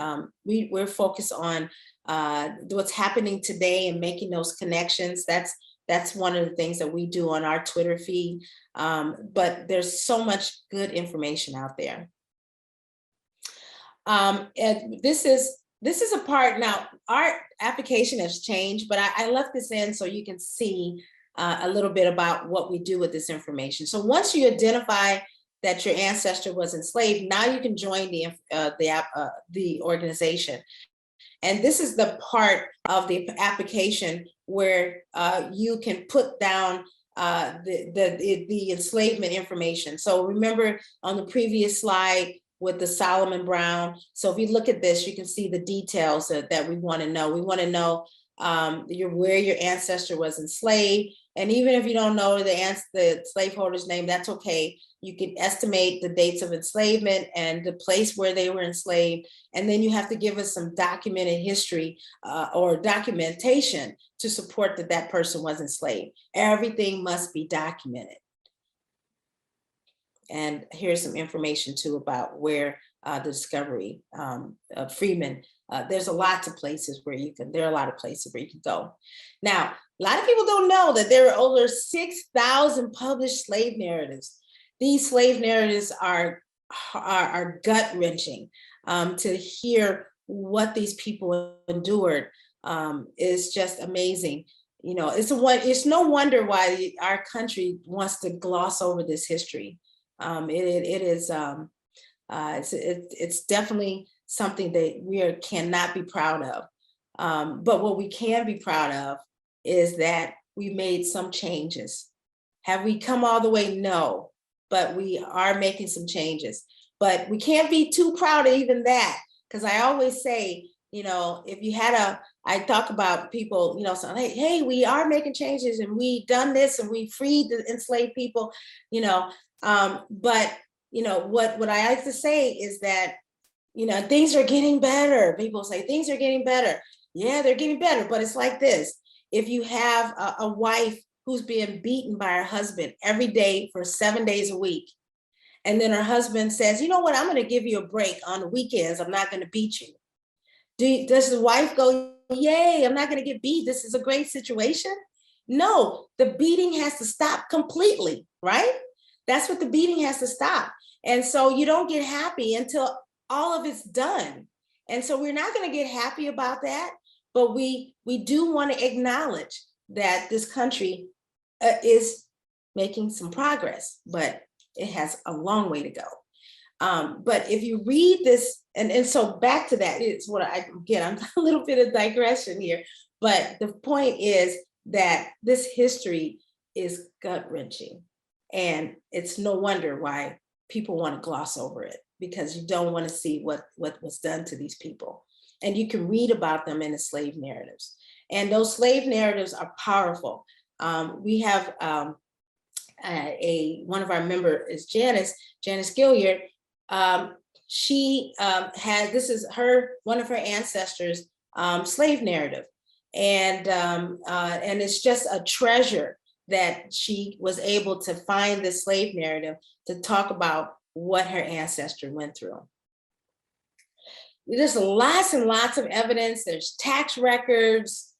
we're focused on what's happening today and making those connections. That's one of the things that we do on our Twitter feed. But there's so much good information out there. And this is a part, now our application has changed, but I left this in so you can see a little bit about what we do with this information. So once you identify that your ancestor was enslaved, now you can join the organization. And this is the part of the application where you can put down the enslavement information. So remember on the previous slide with the Solomon Brown. So if you look at this, you can see the details that we want to know. We want to know where your ancestor was enslaved. And even if you don't know the slaveholder's name, that's okay. You can estimate the dates of enslavement and the place where they were enslaved. And then you have to give us some documented history or documentation to support that person was enslaved. Everything must be documented. And here's some information too about where the discovery of Freeman, there's a lot of places where there are a lot of places where you can go. Now, a lot of people don't know that there are over 6,000 published slave narratives. These slave narratives are gut-wrenching. To hear what these people endured is just amazing. It's no wonder why our country wants to gloss over this history. It's definitely something that cannot be proud of. But what we can be proud of is that we made some changes. Have we come all the way? No, but we are making some changes. But we can't be too proud of even that, because I always say, if you had I talk about people, saying, hey, we are making changes and we done this and we freed the enslaved people, but what I like to say is that, things are getting better. People say things are getting better. Yeah, they're getting better, but it's like this. If you have a wife who's being beaten by her husband every day for 7 days a week, and then her husband says, you know what, I'm going to give you a break on the weekends. I'm not going to beat you. Does the wife go, yay, I'm not going to get beat. This is a great situation? No, the beating has to stop completely, right? That's what the beating has to stop. And so you don't get happy until all of it's done. And so we're not going to get happy about that, but we do want to acknowledge that this country is making some progress, but it has a long way to go. But if you read this, and so back to that, it's what I'm a little bit of digression here, but the point is that this history is gut-wrenching, and it's no wonder why people want to gloss over it, because you don't want to see what was done to these people. And you can read about them in the slave narratives, and those slave narratives are powerful. We have one of our members is Janice Gilliard. She had, this is one of her ancestors' slave narrative, and it's just a treasure that she was able to find this slave narrative to talk about what her ancestor went through. There's lots and lots of evidence. There's tax records,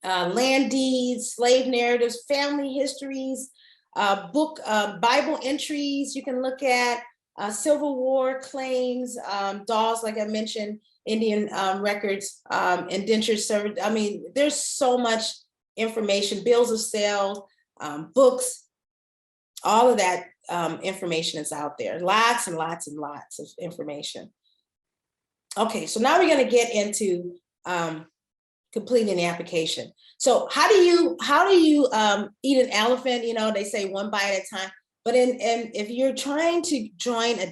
land deeds, slave narratives, family histories, Bible entries you can look at, Civil War claims, dolls, like I mentioned, Indian records, indentured servant. I mean, there's so much information, bills of sale, books, all of that information is out there. Lots and lots and lots of information. Okay, so now we're going to get into completing the application. So how do you eat an elephant? They say one bite at a time. But if you're trying to join a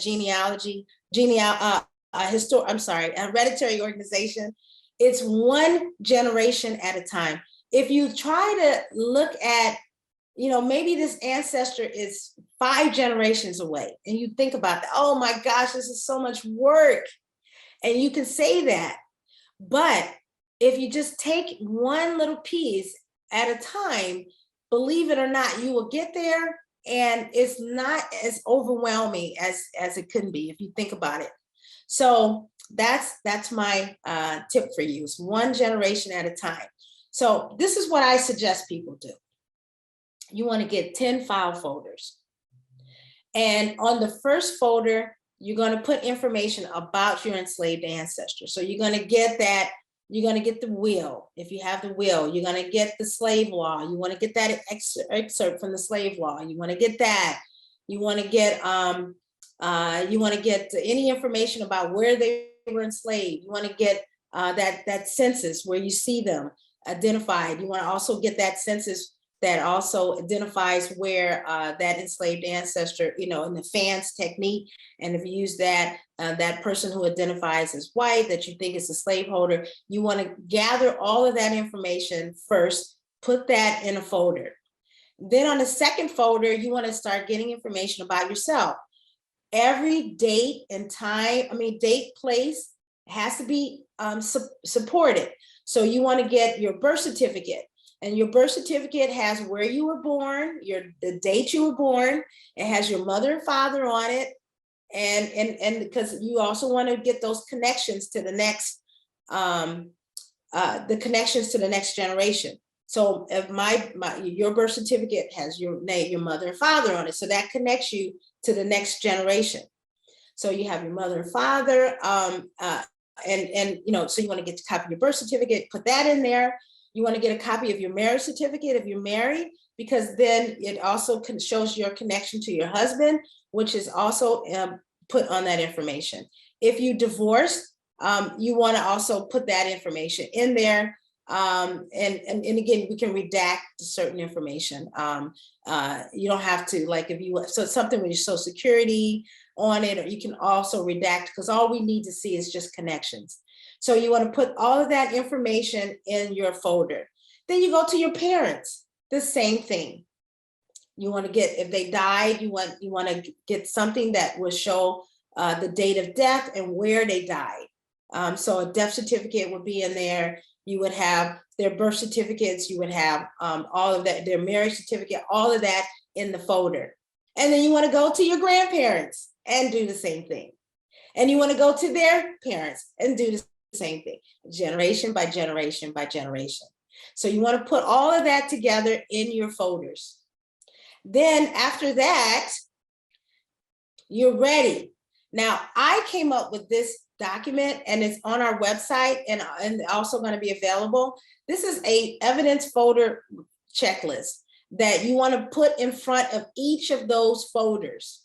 a hereditary organization, it's one generation at a time. If you try to look at, maybe this ancestor is 5 generations away, and you think about that, oh my gosh, this is so much work. And you can say that, but if you just take one little piece at a time, believe it or not, you will get there, and it's not as overwhelming as it could be if you think about it. So that's my tip for you, is one generation at a time. So this is what I suggest people do. You want to get 10 file folders, and on the first folder, you're going to put information about your enslaved ancestor. So you're going to get that. You're going to get the will. If you have the will, you're going to get the slave law. You want to get that excerpt from the slave law. You want to get that. You want to get any information about where they were enslaved. You want to get that census where you see them identified. You want to also get that census that also identifies where that enslaved ancestor, in the FANS technique. And if you use that, that person who identifies as white, that you think is a slaveholder, you want to gather all of that information first, put that in a folder. Then on the second folder, you want to start getting information about yourself. Every date and time, date, place has to be supported. So you want to get your birth certificate. And your birth certificate has where you were born, the date you were born. It has your mother and father on it, and because you also want to get those connections to the next, generation. So if your birth certificate has your name, your mother and father on it, so that connects you to the next generation. So you have your mother and father, so you want to get a copy of your birth certificate, put that in there. You want to get a copy of your marriage certificate if you're married. because then it also shows your connection to your husband, which is also put on that information. If you divorced, you want to also put that information in there. And again, we can redact certain information. You don't have to, like, if you, so something with your Social Security on it, or you can also redact, because all we need to see is just connections. So you want to put all of that information in your folder. Then you go to your parents, the same thing. You want to get, if they died, you want to get something that will show the date of death and where they died. So a death certificate would be in there. You would have their birth certificates. You would have all of that, their marriage certificate, all of that in the folder. And then you want to go to your grandparents and do the same thing. And you want to go to their parents and do the same thing, generation by generation by generation. So you want to put all of that together in your folders. Then after that, you're ready. Now, I came up with this document, and it's on our website and also going to be available. This is a evidence folder checklist that you want to put in front of each of those folders.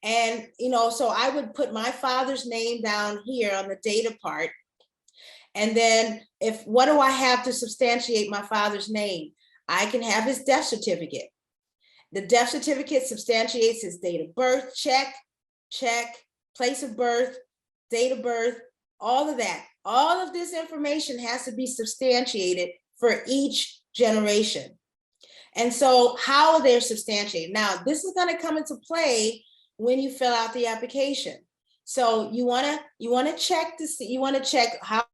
And, you know, so I would put my father's name down here on the data part. And then what do I have to substantiate my father's name? I can have his death certificate. The death certificate substantiates his date of birth, check, place of birth, date of birth, all of that. All of this information has to be substantiated for each generation. And so how they're substantiated. Now, this is going to come into play when you fill out the application. So you want to check to see, you want to check how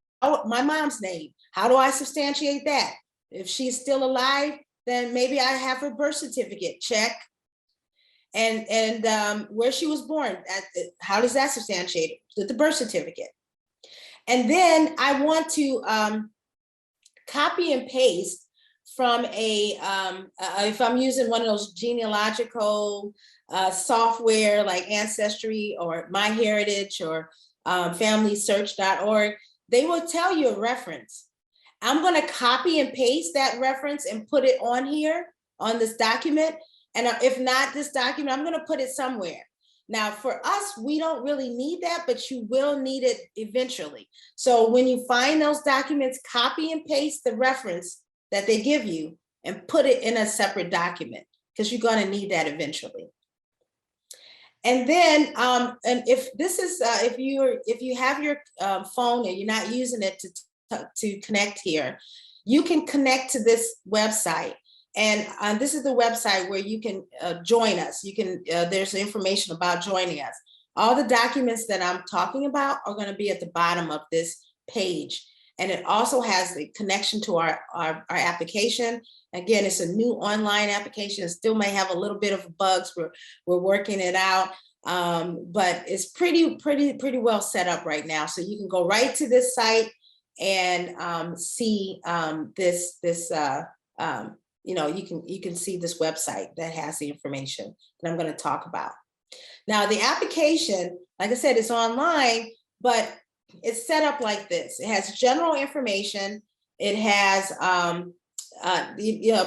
my mom's name, how do I substantiate that? If she's still alive, then maybe I have her birth certificate, check. And where she was born, how does that substantiate it? The birth certificate. And then I want to copy and paste from if I'm using one of those genealogical software like Ancestry or MyHeritage or FamilySearch.org, they will tell you a reference. I'm going to copy and paste that reference and put it on here on this document. And if not this document, I'm going to put it somewhere. Now, for us, we don't really need that, but you will need it eventually. So when you find those documents, copy and paste the reference that they give you and put it in a separate document, because you're going to need that eventually. And then, and if this is, if you have your phone and you're not using it to connect here, you can connect to this website. And this is the website where you can join us. You can, there's information about joining us. All the documents that I'm talking about are going to be at the bottom of this page. And it also has the connection to our application. Again, it's a new online application. It still may have a little bit of bugs. We're working it out, but it's pretty well set up right now. So you can go right to this site and see you know, you can see this website that has the information that I'm going to talk about. Now, the application, like I said, it's online, but it's set up like this. It has general information. It has a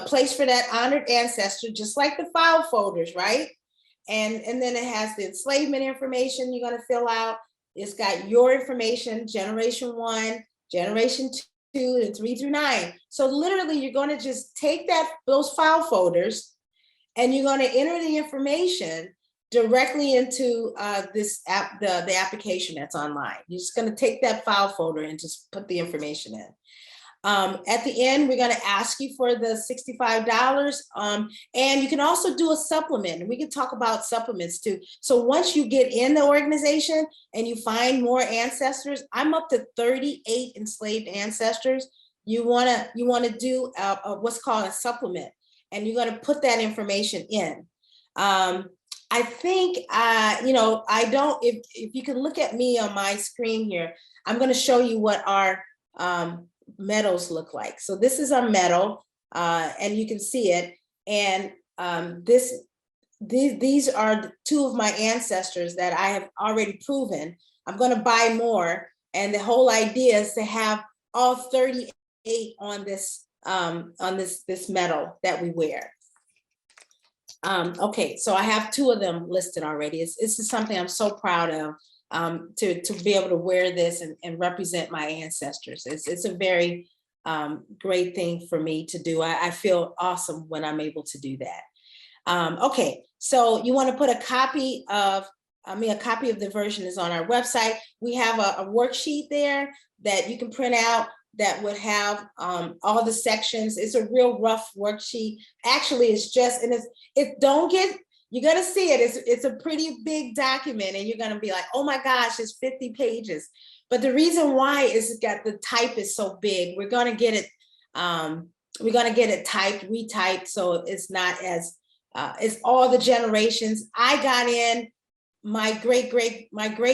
place for that honored ancestor, just like the file folders, right? And then it has the enslavement information you're going to fill out. It's got your information, generation 1, generation 2, and 3 through 9. So literally, you're going to just take those file folders, and you're going to enter the information directly into the application that's online. You're just going to take that file folder and just put the information in. At the end, we're going to ask you for the $65, and you can also do a supplement, and we can talk about supplements too. So once you get in the organization and you find more ancestors, I'm up to 38 enslaved ancestors. You want to do what's called a supplement, and you're going to put that information in. I think, you know, if you can look at me on my screen here, I'm going to show you what our medals look like. So this is our medal, and you can see it. And these are 2 of my ancestors that I have already proven. I'm going to buy more, and the whole idea is to have all 38 on this medal that we wear. Okay, so I have 2 of them listed already. This is something I'm so proud of, to be able to wear this and represent my ancestors. It's a very great thing for me to do. I feel awesome when I'm able to do that. Okay, so you want to put a copy of, a copy of the version is on our website. We have a worksheet there that you can print out that would have all the sections. It's a real rough worksheet. Actually, it's just, and you're gonna see it. It's a pretty big document, and you're gonna be like, oh my gosh, it's 50 pages. But the reason why is the type is so big. We're gonna get it typed, retyped, so it's not as it's all the generations. I got in my great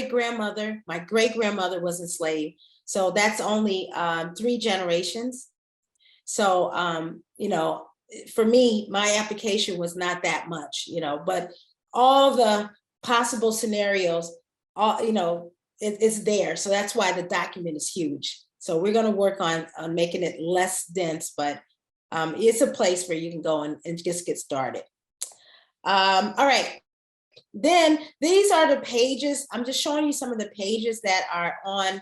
grandmother was enslaved. So that's only 3 generations. So, you know, for me, my application was not that much, you know, but all the possible scenarios, you know, it's there. So that's why the document is huge. So we're going to work on making it less dense, but it's a place where you can go and just get started. All right. Then these are the pages. I'm just showing you some of the pages that are on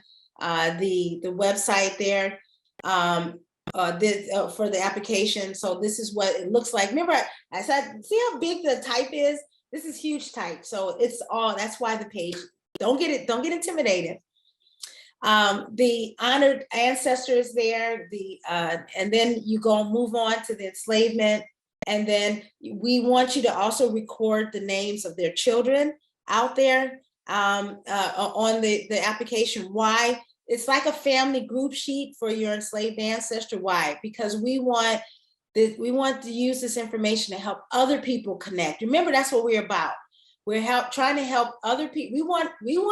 the website there for the application. So this is what it looks like. Remember, I said, see how big the type is? This is huge type. So it's all, that's why the page, don't get intimidated. The honored ancestor is there, and then you move on to the enslavement. And then we want you to also record the names of their children out there on the application. Why? It's like a family group sheet for your enslaved ancestor. Why? Because we want to use this information to help other people connect. Remember, that's what we're about. We're trying to help other people. We want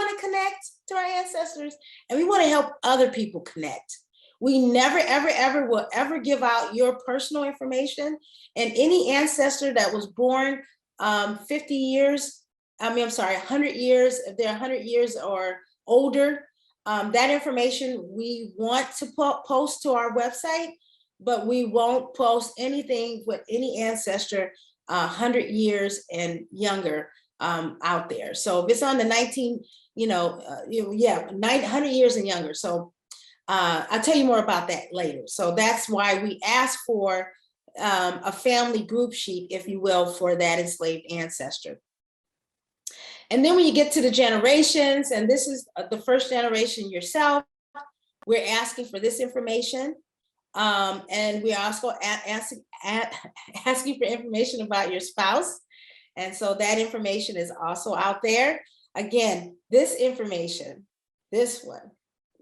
to connect to our ancestors, and we want to help other people connect. We never, ever will ever give out your personal information. And any ancestor that was born 100 years, if they're 100 years or older, that information we want to post to our website, but we won't post anything with any ancestor 100 years and younger out there. So if it's on the 100 years and younger. So I'll tell you more about that later. So that's why we ask for a family group sheet, if you will, for that enslaved ancestor. And then when you get to the generations, and this is the first generation yourself, we're asking for this information. And we're also asking for information about your spouse. And so that information is also out there. Again, this information, this one,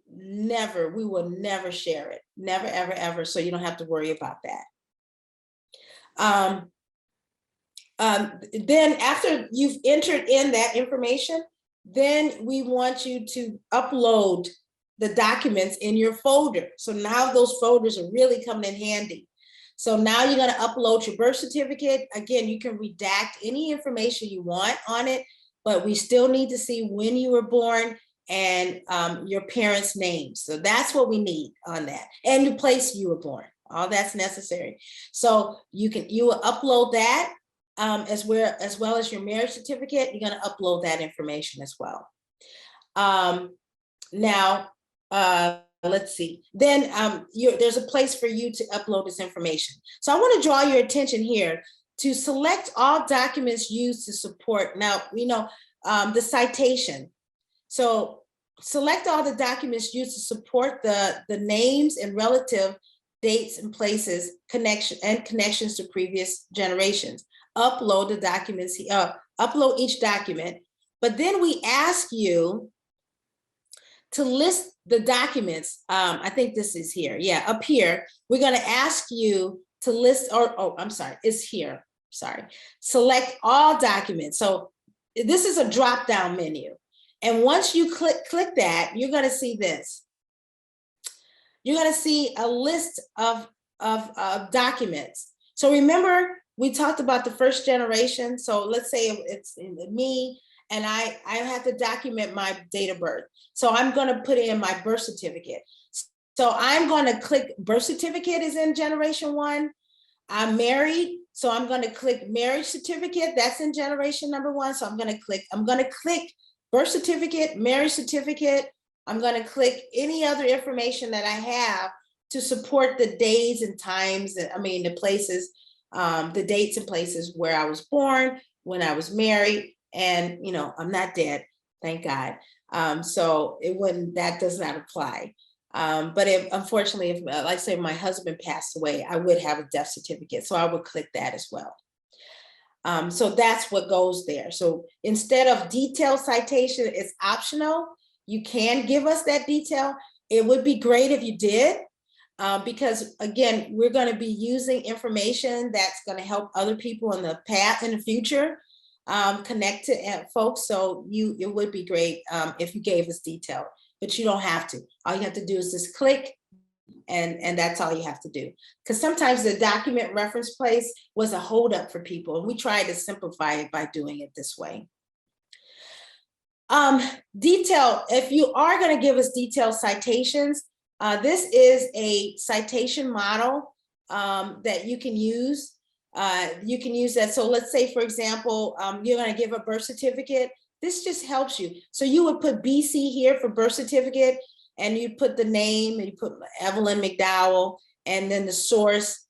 we will never share it. Never, ever, ever. So you don't have to worry about that. Then after you've entered in that information, then we want you to upload the documents in your folder. So now those folders are really coming in handy. So now you're going to upload your birth certificate. Again, you can redact any information you want on it, but we still need to see when you were born and your parents' names. So that's what we need on that, and the place you were born. All that's necessary. So you will upload that as well as your marriage certificate. You're going to upload that information as well. Now, let's see. Then there's a place for you to upload this information. So I want to draw your attention here to select all documents used to support. Now, the citation. So select all the documents used to support the names and relative dates and places, connections to previous generations. Upload the documents, upload each document. But then we ask you to list the documents. I think this is here. Yeah, up here. We're going to ask you to list, it's here. Sorry. Select all documents. So this is a drop-down menu. And once you click that, you're going to see this. You're going to see a list of documents. So remember, we talked about the first generation. So let's say it's me, and I have to document my date of birth. So I'm going to put in my birth certificate. So I'm going to click birth certificate is in generation 1. I'm married. So I'm going to click marriage certificate. That's in generation number 1. So I'm going to click birth certificate, marriage certificate. I'm going to click any other information that I have to support the days and times, the places, the dates and places where I was born, when I was married, and I'm not dead, thank God. So that does not apply. But unfortunately, if like say my husband passed away, I would have a death certificate. So I would click that as well. So that's what goes there. So instead of detailed citation, it's optional. You can give us that detail. It would be great if you did, because again, we're going to be using information that's going to help other people in the future connect to folks. So it would be great if you gave us detail, but you don't have to. All you have to do is just click, and that's all you have to do. Because sometimes the document reference place was a holdup for people, and we tried to simplify it by doing it this way. Detail, if you are going to give us detailed citations, this is a citation model that you can use. You can use that. So let's say, for example, you're going to give a birth certificate. This just helps you. So you would put BC here for birth certificate, and you put the name, and you put Evelyn McDowell, and then the source.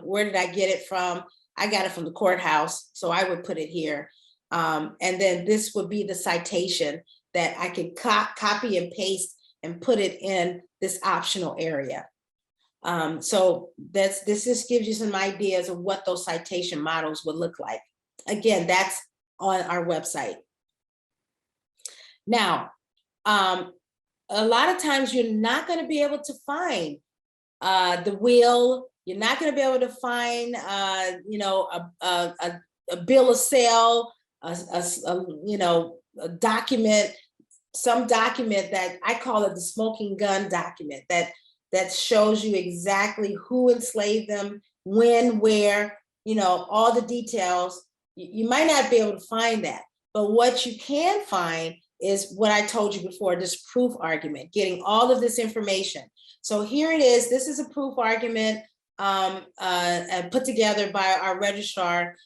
Where did I get it from? I got it from the courthouse, so I would put it here. And then this would be the citation that I could copy and paste and put it in this optional area. So this just gives you some ideas of what those citation models would look like. Again, that's on our website. Now, a lot of times you're not going to be able to find the will. You're not going to be able to find, a bill of sale, a document, some document that I call it the smoking gun document that shows you exactly who enslaved them, when, where, all the details. You might not be able to find that, but what you can find is what I told you before, this proof argument, getting all of this information. So here it is. This is a proof argument put together by our registrar.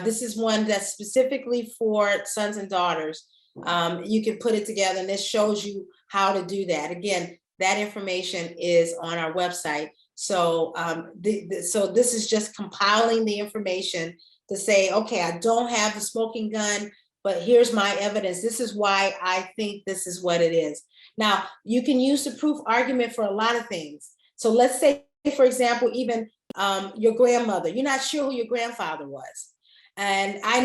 This is one that's specifically for sons and daughters. You can put it together, and this shows you how to do that. Again, that information is on our website. So, so this is just compiling the information to say, okay, I don't have the smoking gun, but here's my evidence. This is why I think this is what it is. Now, you can use the proof argument for a lot of things. So let's say, for example, even your grandmother, you're not sure who your grandfather was. And I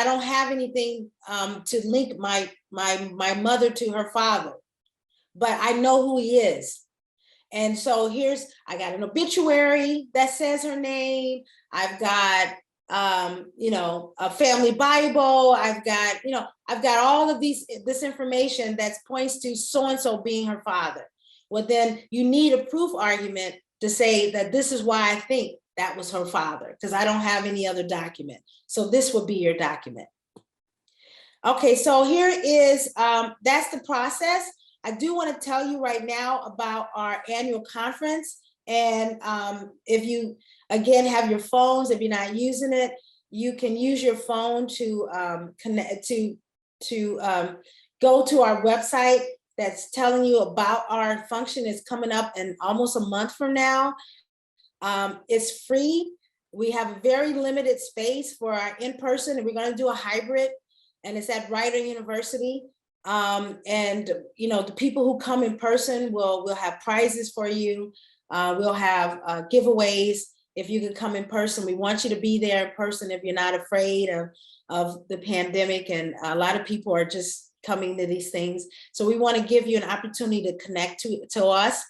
don't have anything to link my mother to her father, but I know who he is. And so I got an obituary that says her name. I've got, a family Bible. I've got all of this information that points to so-and-so being her father. Well, then you need a proof argument to say that this is why I think that was her father, because I don't have any other document. So this would be your document. Okay, so here is, that's the process. I do want to tell you right now about our annual conference. And if you, again, have your phones, if you're not using it, you can use your phone to connect to go to our website that's telling you about our function. Is coming up in almost a month from now. It's free. We have a very limited space for our in-person, and we're going to do a hybrid, and it's at Rider University. And the people who come in person will have prizes for you. We'll have giveaways if you can come in person. We want you to be there in person if you're not afraid of the pandemic, and a lot of people are just coming to these things. So we want to give you an opportunity to connect to us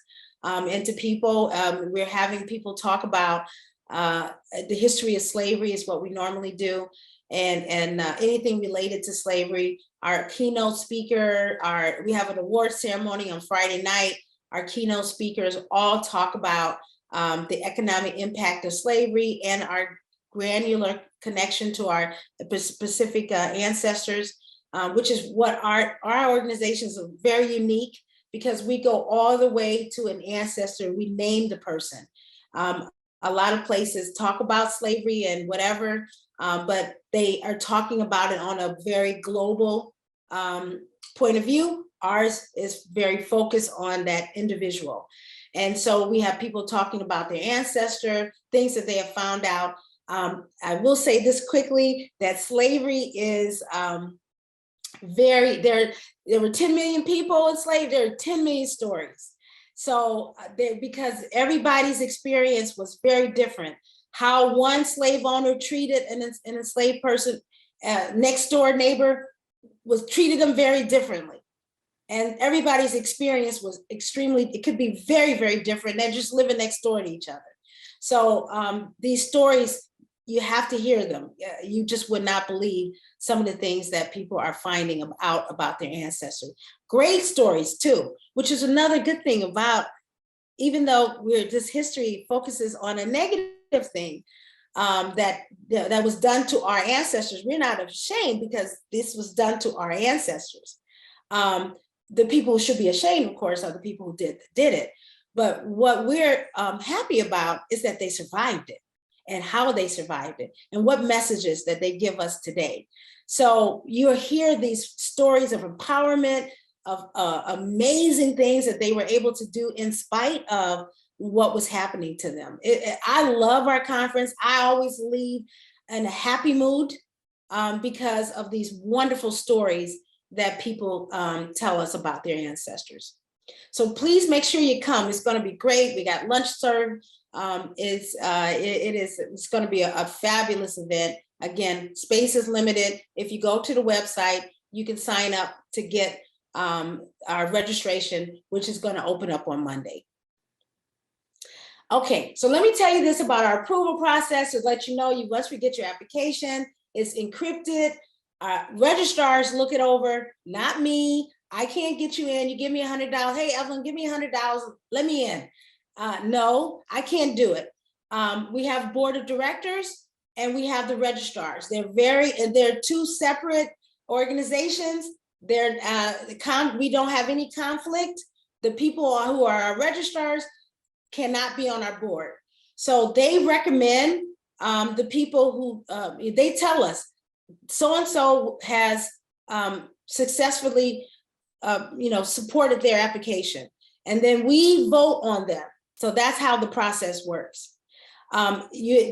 and to people. We're having people talk about the history of slavery is what we normally do, and anything related to slavery. Our keynote speaker, we have an award ceremony on Friday night. Our keynote speakers all talk about the economic impact of slavery and our granular connection to our specific ancestors, which is what our organizations are very unique, because we go all the way to an ancestor. We name the person. A lot of places talk about slavery and whatever, but they are talking about it on a very global point of view. Ours is very focused on that individual. And so we have people talking about their ancestor, things that they have found out. I will say this quickly, that slavery is there were 10 million people enslaved, there are 10 million stories. So because everybody's experience was very different. How one slave owner treated an enslaved person, next door neighbor, treated them very differently. And everybody's experience was it could be very, very different. They're just living next door to each other. So these stories, you have to hear them. You just would not believe some of the things that people are finding out about their ancestors. Great stories too, which is another good thing about, even though this history focuses on a negative thing that was done to our ancestors, we're not ashamed because this was done to our ancestors. The people who should be ashamed, of course, are the people who did it. But what we're happy about is that they survived it, and how they survived it, and what messages that they give us today. So you hear these stories of empowerment, of amazing things that they were able to do in spite of what was happening to them. I love our conference. I always leave in a happy mood because of these wonderful stories that people tell us about their ancestors. So please make sure you come. It's going to be great. We got lunch served. It's going to be a fabulous event. Again, space is limited. If you go to the website, you can sign up to get our registration, which is going to open up on Monday. Okay, so let me tell you this about our approval process to let you know, once we get your application, it's encrypted. Registrars look it over, not me. I can't get you in. You give me $100. Hey, Evelyn, give me $100. Let me in. No, I can't do it. We have board of directors and we have the registrars. They're two separate organizations. We don't have any conflict. The people who are our registrars cannot be on our board. So they recommend the people who, they tell us, so-and-so has successfully supported their application. And then we vote on them. So that's how the process works. Like I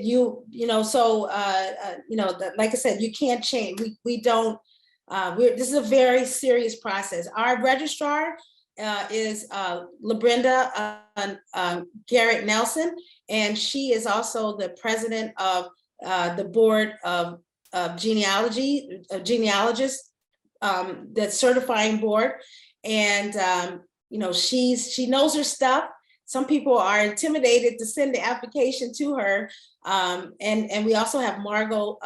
said, you can't change. We don't, this is a very serious process. Our registrar is LaBrenda Garrett Nelson, and she is also the president of the board of genealogists, that certifying board. And she knows her stuff. Some people are intimidated to send the application to her. And we also have Margot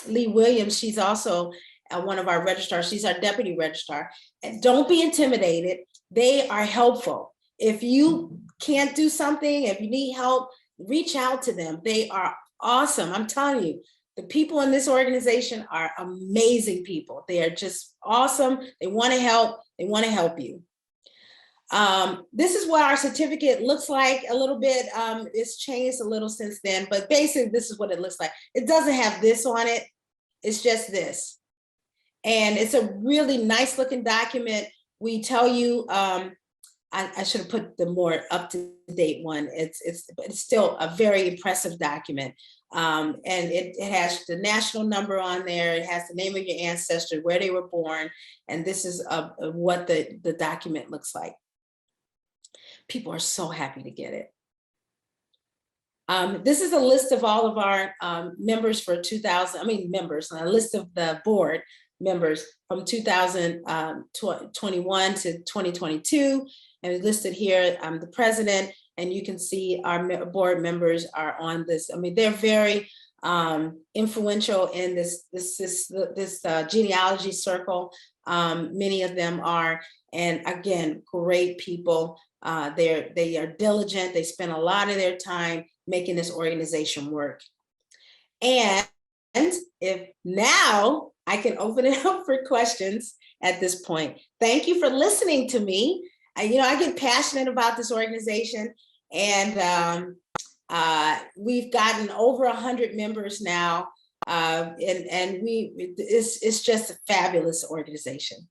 Lee Williams. She's also one of our registrars. She's our deputy registrar. And don't be intimidated. They are helpful. If you can't do something, if you need help, reach out to them. They are awesome. I'm telling you, the people in this organization are amazing people. They are just awesome. They want to help. They want to help you. This is what our certificate looks like a little bit. It's changed a little since then, but basically this is what it looks like. It doesn't have this on it. It's just this. And it's a really nice looking document. We tell you, I should have put the more up-to-date one. It's still a very impressive document. And it has the national number on there. It has the name of your ancestor, where they were born. And this is what the document looks like. People are so happy to get it. This is a list of all of our members for a list of the board members from 2021 to 2022. And we listed here, I'm the president, and you can see our board members are on this. I mean, they're very influential in this genealogy circle. Many of them are, and again, great people. They are diligent. They spend a lot of their time making this organization work. And if now I can open it up for questions at this point. Thank you for listening to me. I get passionate about this organization, and We've gotten over 100 members now, and it's just a fabulous organization.